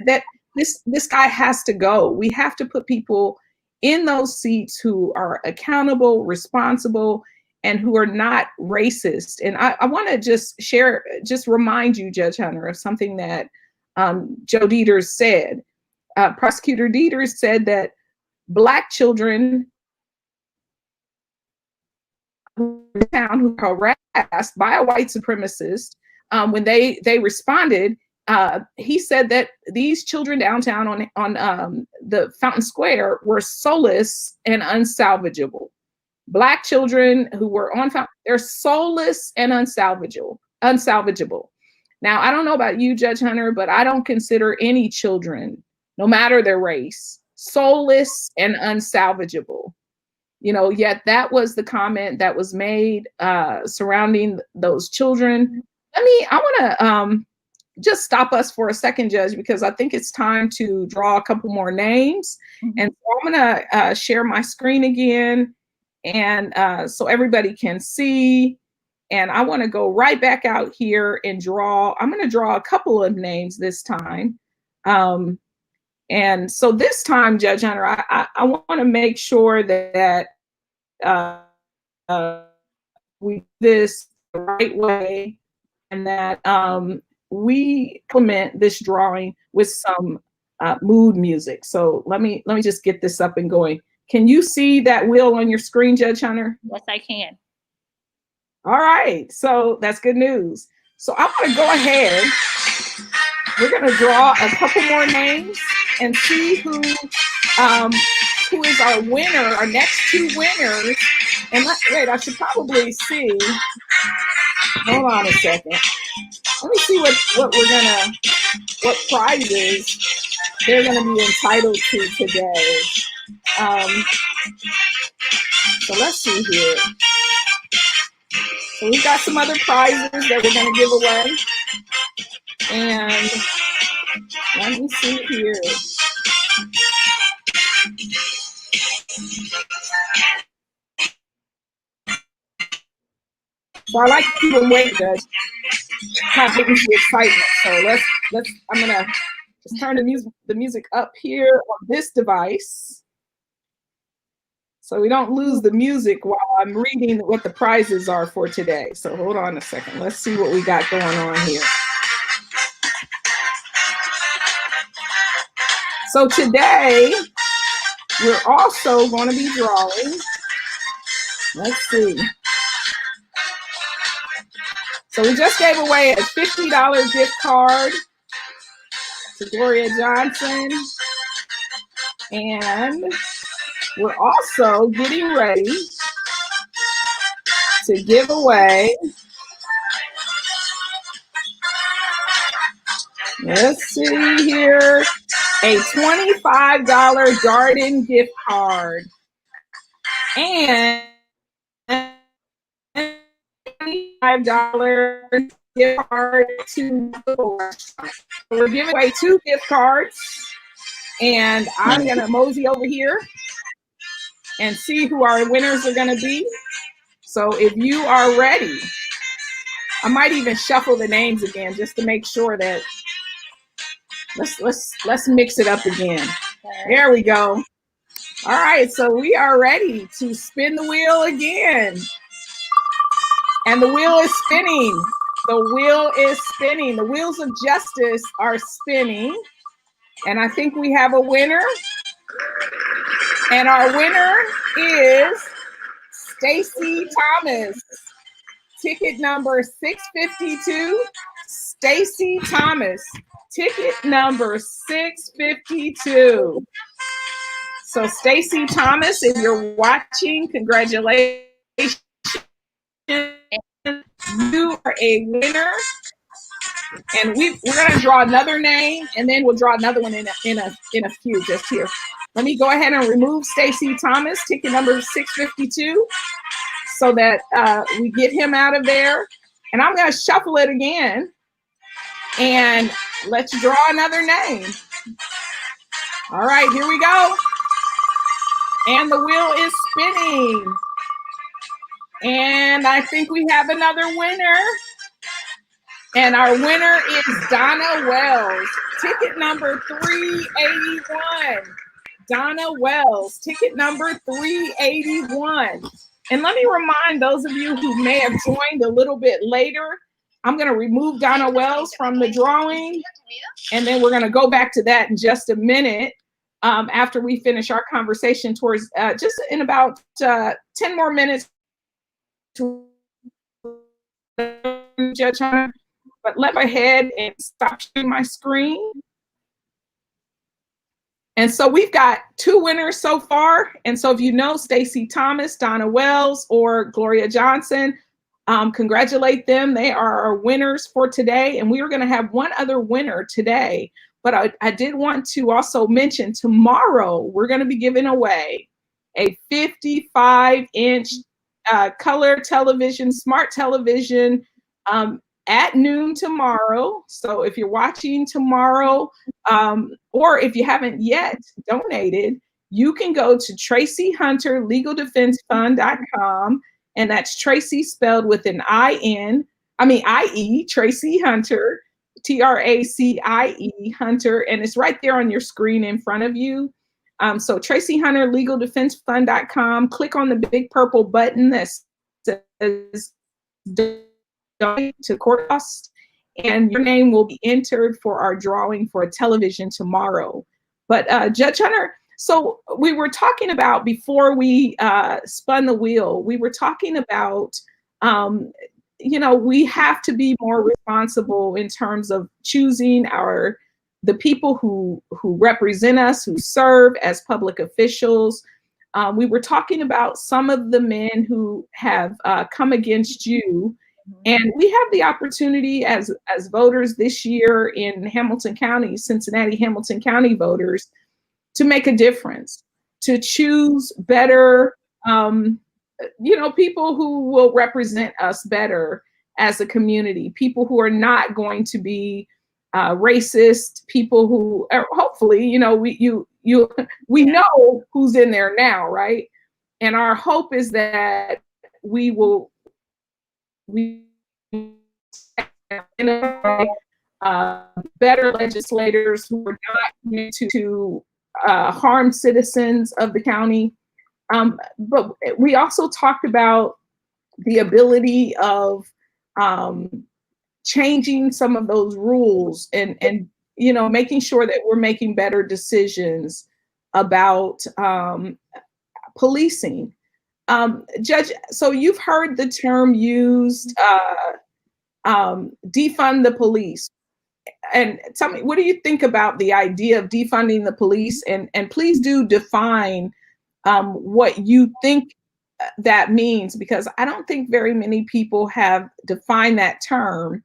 A: That this guy has to go. We have to put people in those seats who are accountable, responsible, and who are not racist. And I want to just remind you, Judge Hunter, of something that Joe Deters said. Prosecutor Deters said that Black children who were harassed by a white supremacist, when they responded, he said that these children downtown on the Fountain Square were soulless and unsalvageable. Black children who were on Fountain, they're soulless and unsalvageable. Now, I don't know about you, Judge Hunter, but I don't consider any children, no matter their race, soulless and unsalvageable. You know, yet that was the comment that was made surrounding those children. I want to just stop us for a second, Judge, because I think it's time to draw a couple more names. Mm-hmm. And so I'm going to share my screen again, and so everybody can see. And I want to go right back out here and draw. I'm going to draw a couple of names this time. And so this time, Judge Hunter, I want to make sure that we do this the right way, and that we implement this drawing with some mood music. So let me just get this up and going. Can you see that wheel on your screen, Judge Hunter?
B: Yes, I can.
A: All right, so that's good news. So I'm going to go ahead. We're going to draw a couple more names and see who is our winner, our next two winners. And wait, I should probably see. Hold on a second. Let me see what prizes they're going to be entitled to today. So let's see here. So we've got some other prizes that we're going to give away. And let me see here. So I like to keep them waiting, Judge. Kind of making some excitement. So let's. I'm gonna just turn the music up here on this device, so we don't lose the music while I'm reading what the prizes are for today. So hold on a second. Let's see what we got going on here. So today we're also going to be drawing. Let's see. So we just gave away a $50 gift card to Gloria Johnson. And we're also getting ready to give away, let's see here, a $25 garden gift card. And $25 gift card to the restaurant. We're giving away 2 gift cards, and I'm gonna mosey over here and see who our winners are gonna be. So if you are ready, I might even shuffle the names again just to make sure that let's mix it up again. There we go. All right, so we are ready to spin the wheel again. And the wheel is spinning. The wheel is spinning. The wheels of justice are spinning. And I think we have a winner. And our winner is Stacy Thomas. Ticket number 652. Stacy Thomas. Ticket number 652. So Stacy Thomas, if you're watching, congratulations. You are a winner, and we're going to draw another name, and then we'll draw another one in a few just here. Let me go ahead and remove Stacy Thomas, ticket number 652, so that we get him out of there. And I'm going to shuffle it again, and let's draw another name. All right, here we go. And the wheel is spinning. And I think we have another winner. And our winner is Donna Wells, ticket number 381. Donna Wells, ticket number 381. And let me remind those of you who may have joined a little bit later, I'm going to remove Donna Wells from the drawing. And then we're going to go back to that in just a minute after we finish our conversation towards just in about 10 more minutes. Judge Hunter, but let me go ahead and stop sharing my screen. And so we've got 2 winners so far. And so if you know Stacy Thomas, Donna Wells, or Gloria Johnson, congratulate them. They are our winners for today. And we are going to have one other winner today. But I did want to also mention tomorrow we're going to be giving away a 55-inch color television, smart television at noon tomorrow. So if you're watching tomorrow, or if you haven't yet donated, you can go to TracyHunterLegalDefenseFund.com And that's Tracy spelled with an I-E, Tracie Hunter, Tracie Hunter. And it's right there on your screen in front of you. So Tracie Hunter, LegalDefenseFund.com. Click on the big purple button that says donate to court costs, and your name will be entered for our drawing for a television tomorrow. But Judge Hunter, so we were talking about, before we spun the wheel, we were talking about, we have to be more responsible in terms of choosing the people who represent us, who serve as public officials. We were talking about some of the men who have come against you. And we have the opportunity as voters this year in Hamilton County, Cincinnati, Hamilton County voters, to make a difference, to choose better, people who will represent us better as a community, people who are not going to be racist, people who hopefully, we know who's in there now, right? And our hope is that we identify better legislators who are not going to harm citizens of the county. But we also talked about the ability of changing some of those rules and making sure that we're making better decisions about policing. Judge, so you've heard the term used, defund the police. And tell me, what do you think about the idea of defunding the police? And please do define what you think that means, because I don't think very many people have defined that term.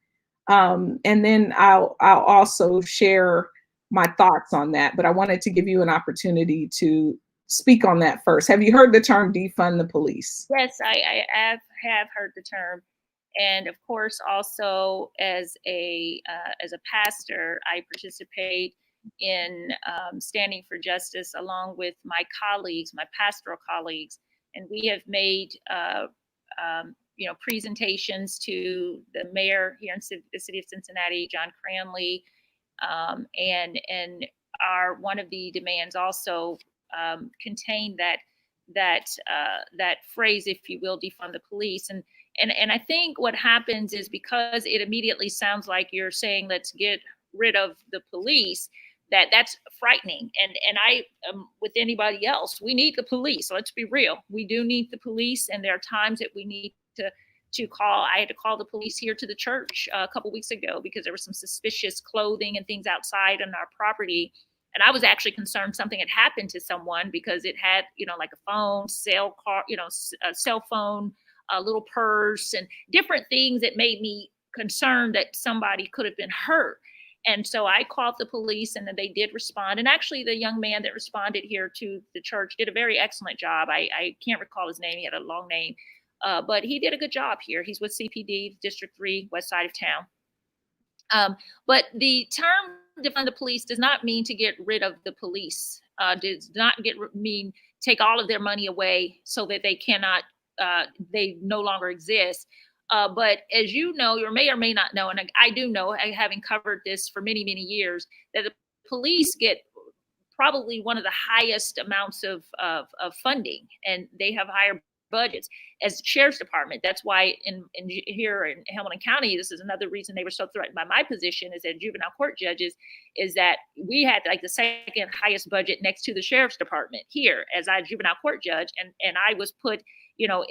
A: And then I'll also share my thoughts on that. But I wanted to give you an opportunity to speak on that first. Have you heard the term defund the police?
B: Yes, I have heard the term. And of course, also as a pastor, I participate in standing for justice along with my colleagues, my pastoral colleagues, and we have made presentations to the mayor here in the city of Cincinnati, John Cranley, and one of the demands also contain that phrase, if you will, defund the police. And I think what happens is, because it immediately sounds like you're saying, let's get rid of the police, that's frightening. And I, with anybody else, we need the police. Let's be real. We do need the police. And there are times that we need to call. I had to call the police here to the church a couple weeks ago because there was some suspicious clothing and things outside on our property. And I was actually concerned something had happened to someone, because it had, like a phone, a cell phone, a little purse, and different things that made me concerned that somebody could have been hurt. And so I called the police, and then they did respond. And actually, the young man that responded here to the church did a very excellent job. I can't recall his name. He had a long name, but he did a good job here. He's with CPD, District 3, west side of town. But the term defund the police does not mean to get rid of the police. Does not mean take all of their money away so that they cannot, they no longer exist. But as you know, you may or may not know, and I do know, having covered this for many, many years, that the police get probably one of the highest amounts of funding, and they have higher budgets as the sheriff's department. That's why here in Hamilton County, this is another reason they were so threatened by my position as juvenile court judges, is that we had like the second highest budget next to the sheriff's department here as a juvenile court judge, and I was put,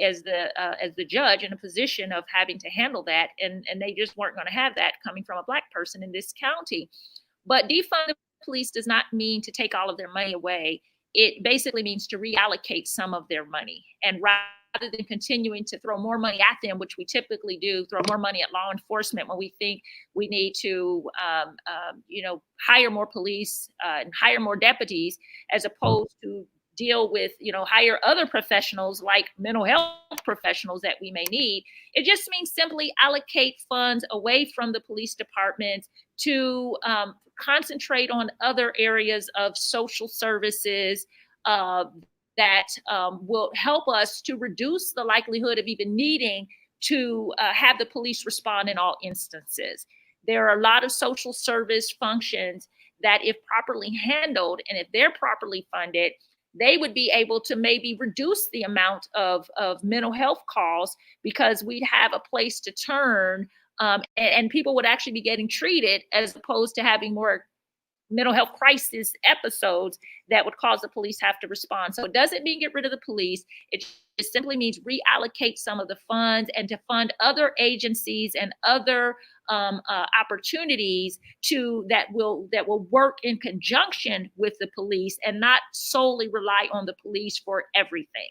B: as the judge in a position of having to handle that, and they just weren't going to have that coming from a Black person in this county. But defund the police does not mean to take all of their money away. It basically means to reallocate some of their money, and rather than continuing to throw more money at them, which we typically do, throw more money at law enforcement when we think we need to, hire more police and hire more deputies, as opposed to deal with, hire other professionals like mental health professionals that we may need. It just means simply allocate funds away from the police department to concentrate on other areas of social services that will help us to reduce the likelihood of even needing to have the police respond in all instances. There are a lot of social service functions that, if properly handled and if they're properly funded, they would be able to maybe reduce the amount of mental health calls, because we'd have a place to turn, and people would actually be getting treated, as opposed to having more mental health crisis episodes that would cause the police have to respond. So it doesn't mean get rid of the police. It simply means reallocate some of the funds and to fund other agencies and other opportunities that will work in conjunction with the police, and not solely rely on the police for everything.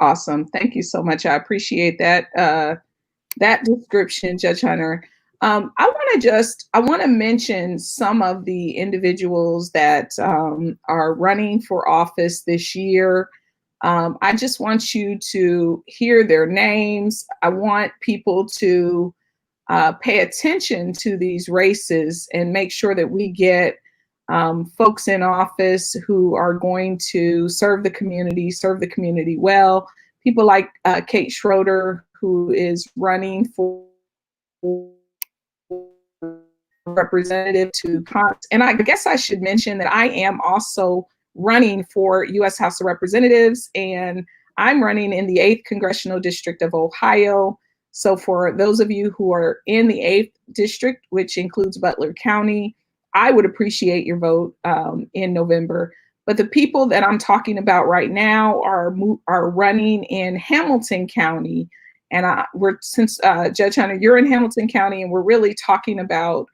A: Awesome. Thank you so much. I appreciate that that description, Judge Hunter. I want to mention some of the individuals that are running for office this year. I just want you to hear their names. I want people to pay attention to these races and make sure that we get folks in office who are going to serve the community well. People like Kate Schroeder, who is running for representative to Congress. And I guess I should mention that I am also running for U.S. House of Representatives, and I'm running in the 8th Congressional District of Ohio. So for those of you who are in the 8th District, which includes Butler County, I would appreciate your vote in November. But the people that I'm talking about right now are running in Hamilton County. And since Judge Hunter, you're in Hamilton County, and we're really talking about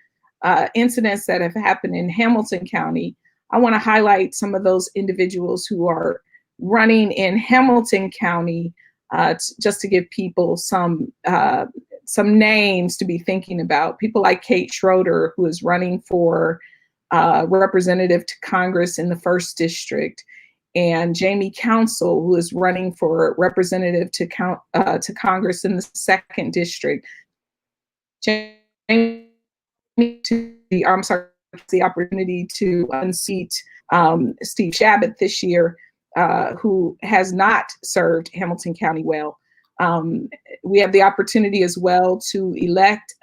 A: incidents that have happened in Hamilton County, I want to highlight some of those individuals who are running in Hamilton County, just to give people some names to be thinking about. People like Kate Schroeder, who is running for representative to Congress in the 1st District, and Jamie Council, who is running for representative to Congress in the 2nd District. Jamie, the opportunity to unseat Steve Shabbat this year, who has not served Hamilton County well. We have the opportunity as well to elect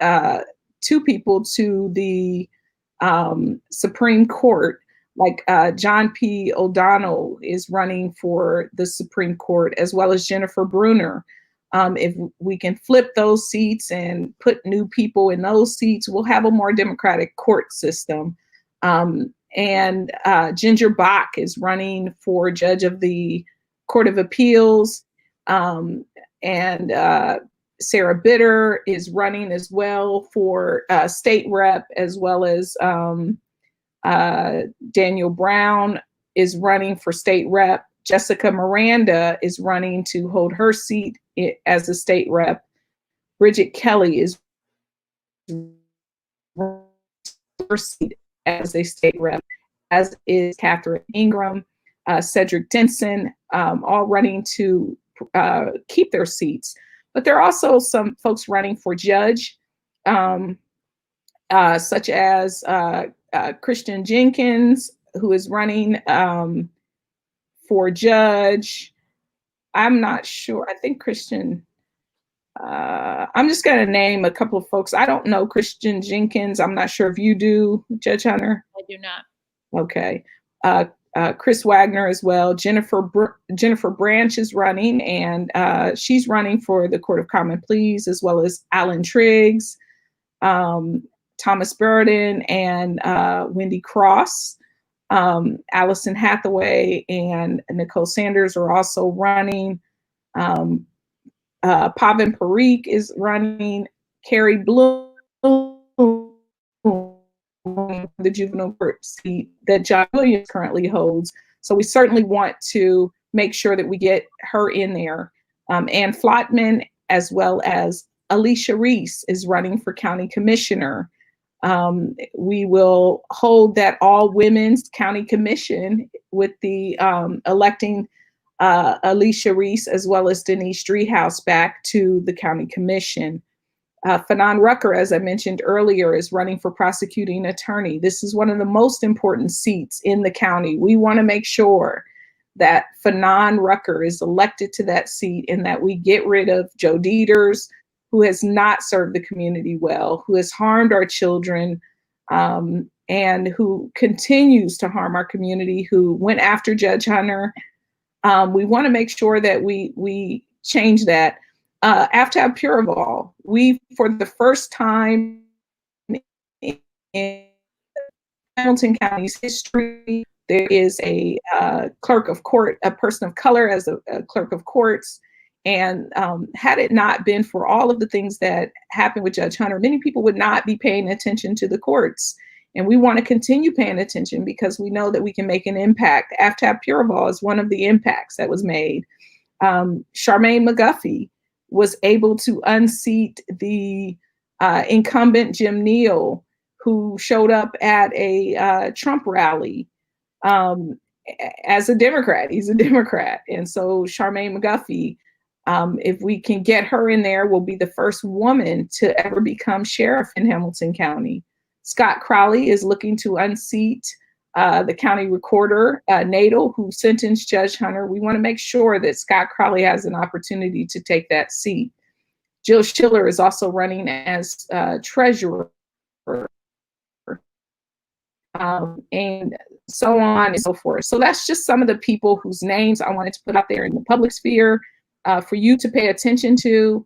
A: 2 people to the Supreme Court, like John P. O'Donnell is running for the Supreme Court, as well as Jennifer Bruner. If we can flip those seats and put new people in those seats, we'll have a more democratic court system. And Ginger Bach is running for judge of the Court of Appeals. And Sarah Bitter is running as well for state rep, as well as Daniel Brown is running for state rep. Jessica Miranda is running to hold her seat as a state rep. Bridget Kelly is her seat as a state rep, as is Catherine Ingram, Cedric Denson, all running to keep their seats. But there are also some folks running for judge, such as Christian Jenkins, who is running for judge. I'm not sure. I think Christian, I'm just going to name a couple of folks. I don't know Christian Jenkins. I'm not sure if you do, Judge Hunter.
B: I do not.
A: Okay. Chris Wagner as well. Jennifer Branch is running, and she's running for the Court of Common Pleas, as well as Alan Triggs, Thomas Burden, and Wendy Cross. Allison Hathaway and Nicole Sanders are also running. Pavin Parikh is running. Carrie Bloom, the juvenile court seat that John Williams currently holds. So we certainly want to make sure that we get her in there. Ann Flotman, as well as Alicia Reese, is running for county commissioner. We will hold that all women's county commission with the electing Alicia Reese, as well as Denise Driehaus, back to the county commission. Fanon Rucker, as I mentioned earlier, is running for prosecuting attorney. This is one of the most important seats in the county. We want to make sure that Fanon Rucker is elected to that seat and that we get rid of Joe Dieters, who has not served the community well, who has harmed our children, and who continues to harm our community, who went after Judge Hunter. We want to make sure that we change that. AFTAB Puraval, we, for the first time in Hamilton County's history, there is a clerk of court, a person of color as a clerk of courts. And had it not been for all of the things that happened with Judge Hunter, many people would not be paying attention to the courts. And we want to continue paying attention because we know that we can make an impact. AFTAB Puraval is one of the impacts that was made. Charmaine McGuffey was able to unseat the incumbent Jim Neal, who showed up at a Trump rally as a Democrat. He's a Democrat. And so Charmaine McGuffey, if we can get her in there, will be the first woman to ever become sheriff in Hamilton County. Scott Crowley is looking to unseat the county recorder, Nadel, who sentenced Judge Hunter. We want to make sure that Scott Crowley has an opportunity to take that seat. Jill Schiller is also running as treasurer. And so on and so forth. So that's just some of the people whose names I wanted to put out there in the public sphere for you to pay attention to.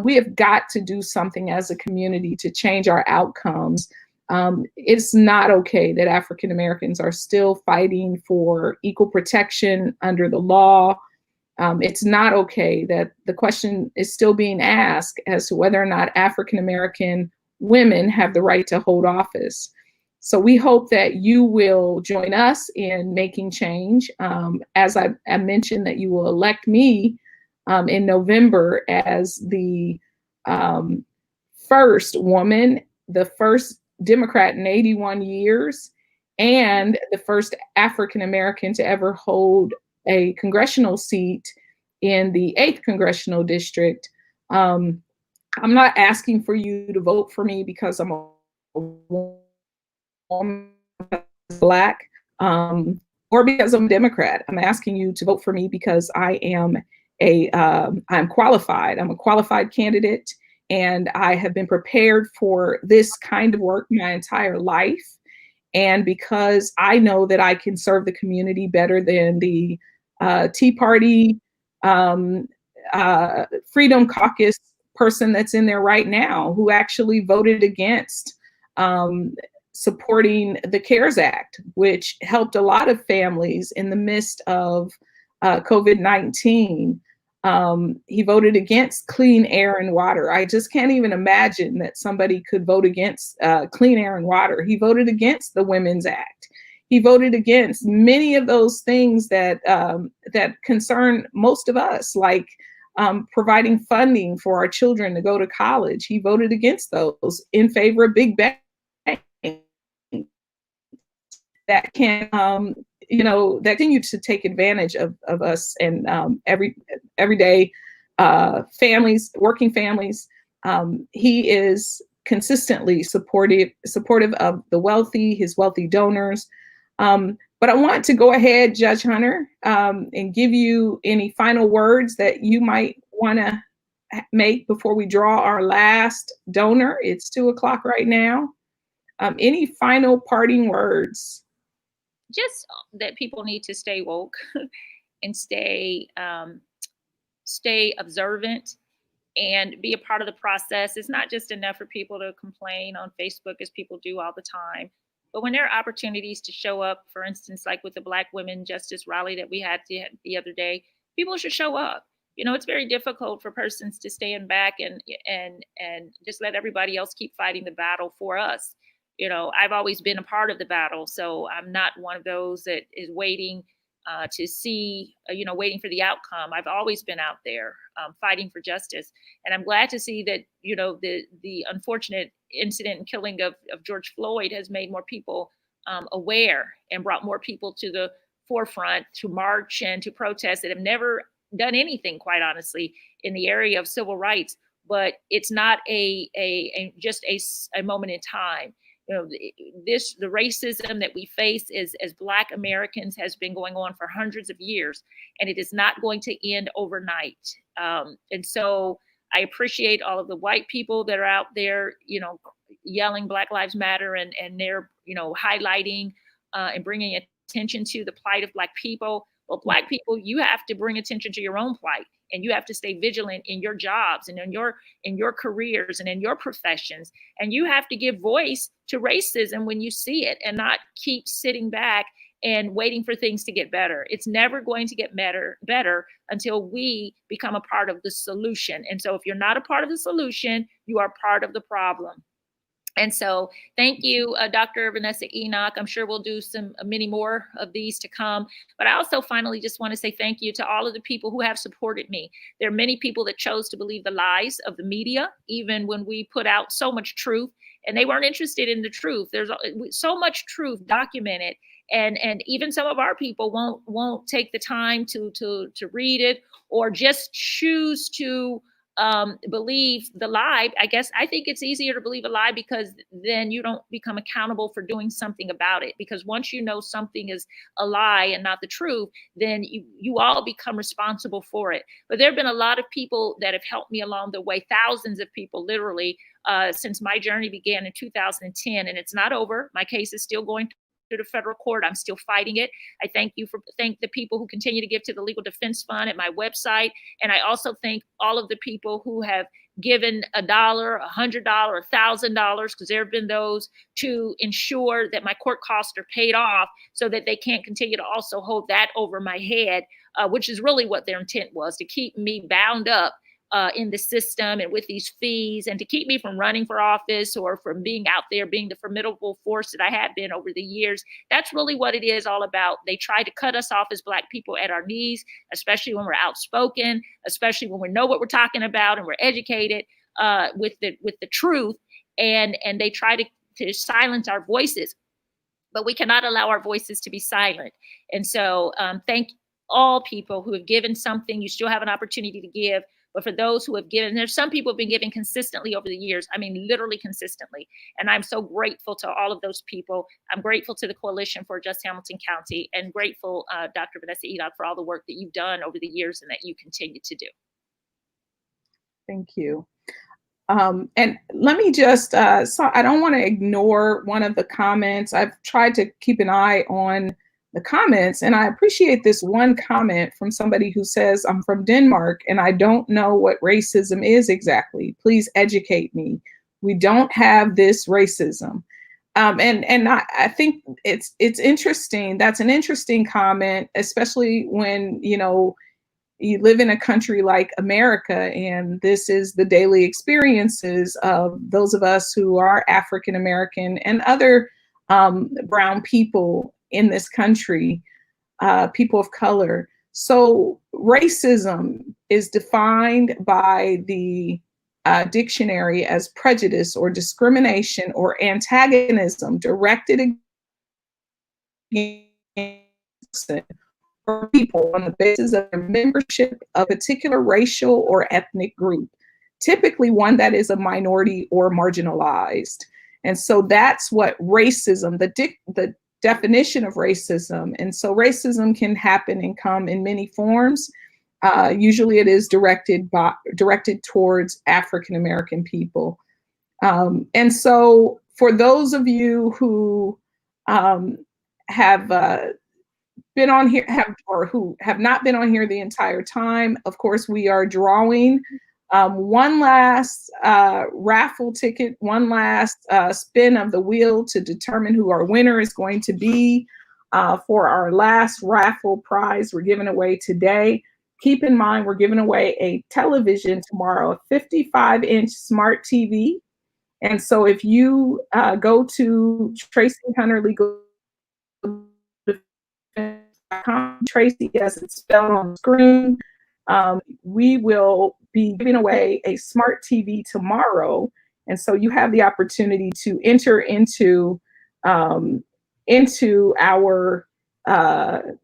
A: We have got to do something as a community to change our outcomes. It's not okay that African Americans are still fighting for equal protection under the law. It's not okay that the question is still being asked as to whether or not African American women have the right to hold office. So we hope that you will join us in making change. As I mentioned, that you will elect me in November as the first woman, the first Democrat in 81 years, and the first African American to ever hold a congressional seat in the 8th Congressional District. I'm not asking for you to vote for me because I'm a woman, Black, or because I'm a Democrat. I'm asking you to vote for me because I am I'm qualified. I'm a qualified candidate, and I have been prepared for this kind of work my entire life. And because I know that I can serve the community better than the Tea Party Freedom Caucus person that's in there right now, who actually voted against supporting the CARES Act, which helped a lot of families in the midst of COVID-19. He voted against clean air and water. I just can't even imagine that somebody could vote against clean air and water. He voted against the Women's Act. He voted against many of those things that that concern most of us, like providing funding for our children to go to college. He voted against those in favor of big banks that can, that continue to take advantage of us and everyday families, working families. He is consistently supportive of the wealthy, his wealthy donors. But I want to go ahead, Judge Hunter, and give you any final words that you might want to make before we draw our last donor. It's 2:00 right now. Any final parting words?
B: Just that people need to stay woke and stay observant and be a part of the process. It's not just enough for people to complain on Facebook, as people do all the time. But when there are opportunities to show up, for instance, like with the Black Women Justice Rally that we had the other day, people should show up. It's very difficult for persons to stand back and just let everybody else keep fighting the battle for us. I've always been a part of the battle, so I'm not one of those that is waiting to see, waiting for the outcome. I've always been out there fighting for justice. And I'm glad to see that, the unfortunate incident and killing of George Floyd has made more people aware and brought more people to the forefront to march and to protest that have never done anything, quite honestly, in the area of civil rights. But it's not just a moment in time. the racism that we face as Black Americans has been going on for hundreds of years, and it is not going to end overnight. And so I appreciate all of the white people that are out there, yelling Black Lives Matter, and they're, highlighting and bringing attention to the plight of Black people. Well, Black people, you have to bring attention to your own plight, and you have to stay vigilant in your jobs and in your careers and in your professions. And you have to give voice to racism when you see it, and not keep sitting back and waiting for things to get better. It's never going to get better until we become a part of the solution. And so if you're not a part of the solution, you are part of the problem. And so thank you, Dr. Vanessa Enoch. I'm sure we'll do many more of these to come. But I also finally just want to say thank you to all of the people who have supported me. There are many people that chose to believe the lies of the media, even when we put out so much truth, and they weren't interested in the truth. There's so much truth documented. And even some of our people won't take the time to read it, or just choose to believe the lie. I think it's easier to believe a lie, because then you don't become accountable for doing something about it. Because once you know something is a lie and not the truth, then you all become responsible for it. But there have been a lot of people that have helped me along the way, thousands of people, literally, since my journey began in 2010, and it's not over. My case is still going to the federal court. I'm still fighting it. I thank the people who continue to give to the Legal Defense Fund at my website. And I also thank all of the people who have given $1, $100, $1,000, because there have been those, to ensure that my court costs are paid off, so that they can't continue to also hold that over my head, which is really what their intent was, to keep me bound up in the system and with these fees, and to keep me from running for office or from being out there being the formidable force that I have been over the years. That's really what it is all about. They try to cut us off as Black people at our knees, especially when we're outspoken, especially when we know what we're talking about and we're educated with the truth, and they try to silence our voices. But we cannot allow our voices to be silent. And so thank all people who have given something. You still have an opportunity to give. But for those who have given, there's some people who have been giving consistently over the years. I mean, literally consistently. And I'm so grateful to all of those people. I'm grateful to the Coalition for Just Hamilton County, and grateful, Dr. Vanessa Enoch, for all the work that you've done over the years and that you continue to do.
A: Thank you. And let me just, so I don't want to ignore one of the comments. I've tried to keep an eye on the comments, and I appreciate this one comment from somebody who says, I'm from Denmark and I don't know what racism is exactly. Please educate me. We don't have this racism. And I think it's interesting. That's an interesting comment, especially when, you live in a country like America, and this is the daily experiences of those of us who are African American and other brown people in this country, people of color. So racism is defined by the dictionary as prejudice or discrimination or antagonism directed against or people on the basis of their membership of a particular racial or ethnic group, typically one that is a minority or marginalized. And so that's what racism, the definition of racism. And so racism can happen and come in many forms. Usually it is directed towards African American people. And so for those of you who have been on here, who have not been on here the entire time, of course, we are drawing one last raffle ticket, one last spin of the wheel to determine who our winner is going to be for our last raffle prize we're giving away today. Keep in mind, we're giving away a television tomorrow, a 55-inch smart TV. And so if you go to Tracy Hunter Legal, Tracy, as it's spelled on the screen, we will be giving away a smart TV tomorrow. And so you have the opportunity to enter into our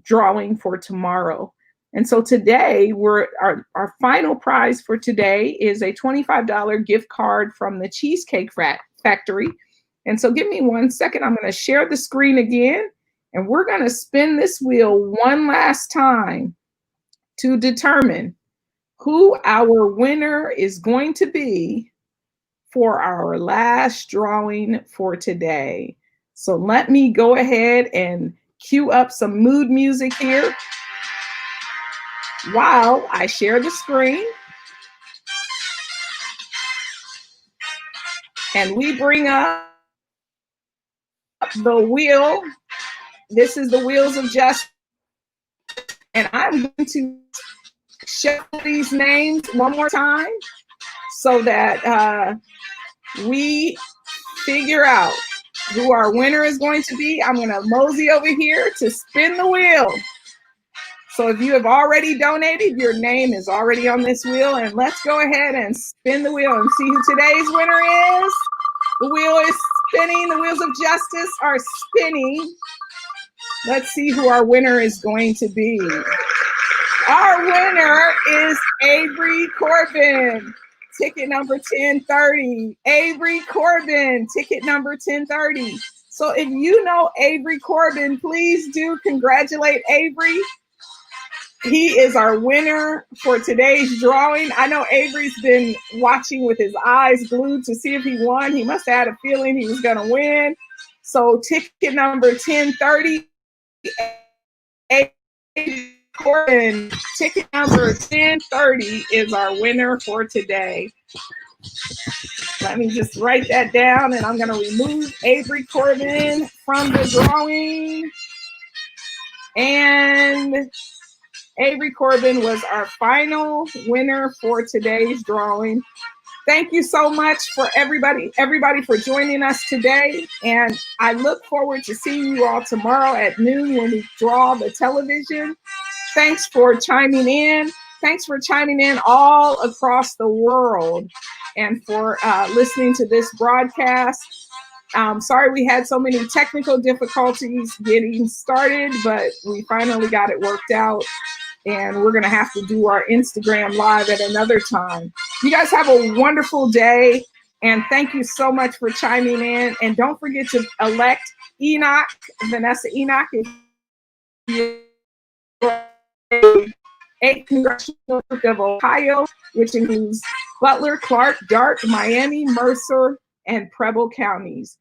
A: drawing for tomorrow. And so today, our final prize for today is a $25 gift card from the Cheesecake Factory. And so give me 1 second. I'm going to share the screen again, and we're going to spin this wheel one last time to determine who our winner is going to be for our last drawing for today. So let me go ahead and cue up some mood music here while I share the screen. And we bring up the wheel. This is the wheels of justice. And I'm going to show these names one more time so that we figure out who our winner is going to be. I'm going to mosey over here to spin the wheel. So if you have already donated, your name is already on this wheel. And let's go ahead and spin the wheel and see who today's winner is. The wheel is spinning. The wheels of justice are spinning. Let's see who our winner is going to be. Our winner is Avery Corbin, ticket number 1030. Avery Corbin, ticket number 1030. So if you know Avery Corbin, please do congratulate Avery. He is our winner for today's drawing. I know Avery's been watching with his eyes glued to see if he won. He must have had a feeling he was going to win. So ticket number 1030, Avery Corbin, ticket number 1030 is our winner for today. Let me just write that down, and I'm going to remove Avery Corbin from the drawing. And Avery Corbin was our final winner for today's drawing. Thank you so much for everybody for joining us today. And I look forward to seeing you all tomorrow at noon when we draw the television. Thanks for chiming in. Thanks for chiming in all across the world and for listening to this broadcast. Sorry we had so many technical difficulties getting started, but we finally got it worked out. And we're going to have to do our Instagram live at another time. You guys have a wonderful day. And thank you so much for chiming in. And don't forget to elect Enoch, Vanessa Enoch, if you're 8th Congressional District of Ohio, which includes Butler, Clark, Darke, Miami, Mercer, and Preble counties.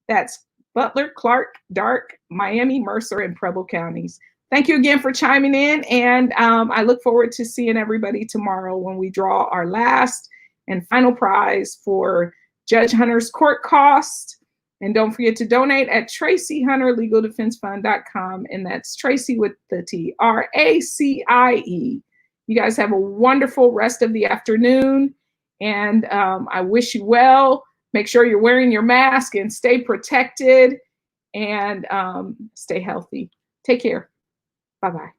A: That's Butler, Clark, Darke, Miami, Mercer, and Preble counties. Thank you again for chiming in, and I look forward to seeing everybody tomorrow when we draw our last and final prize for Judge Hunter's court cost. And don't forget to donate at TracyHunterLegalDefenseFund.com, and that's Tracy with the T, R-A-C-I-E. You guys have a wonderful rest of the afternoon, and I wish you well. Make sure you're wearing your mask and stay protected, and stay healthy. Take care. Bye-bye.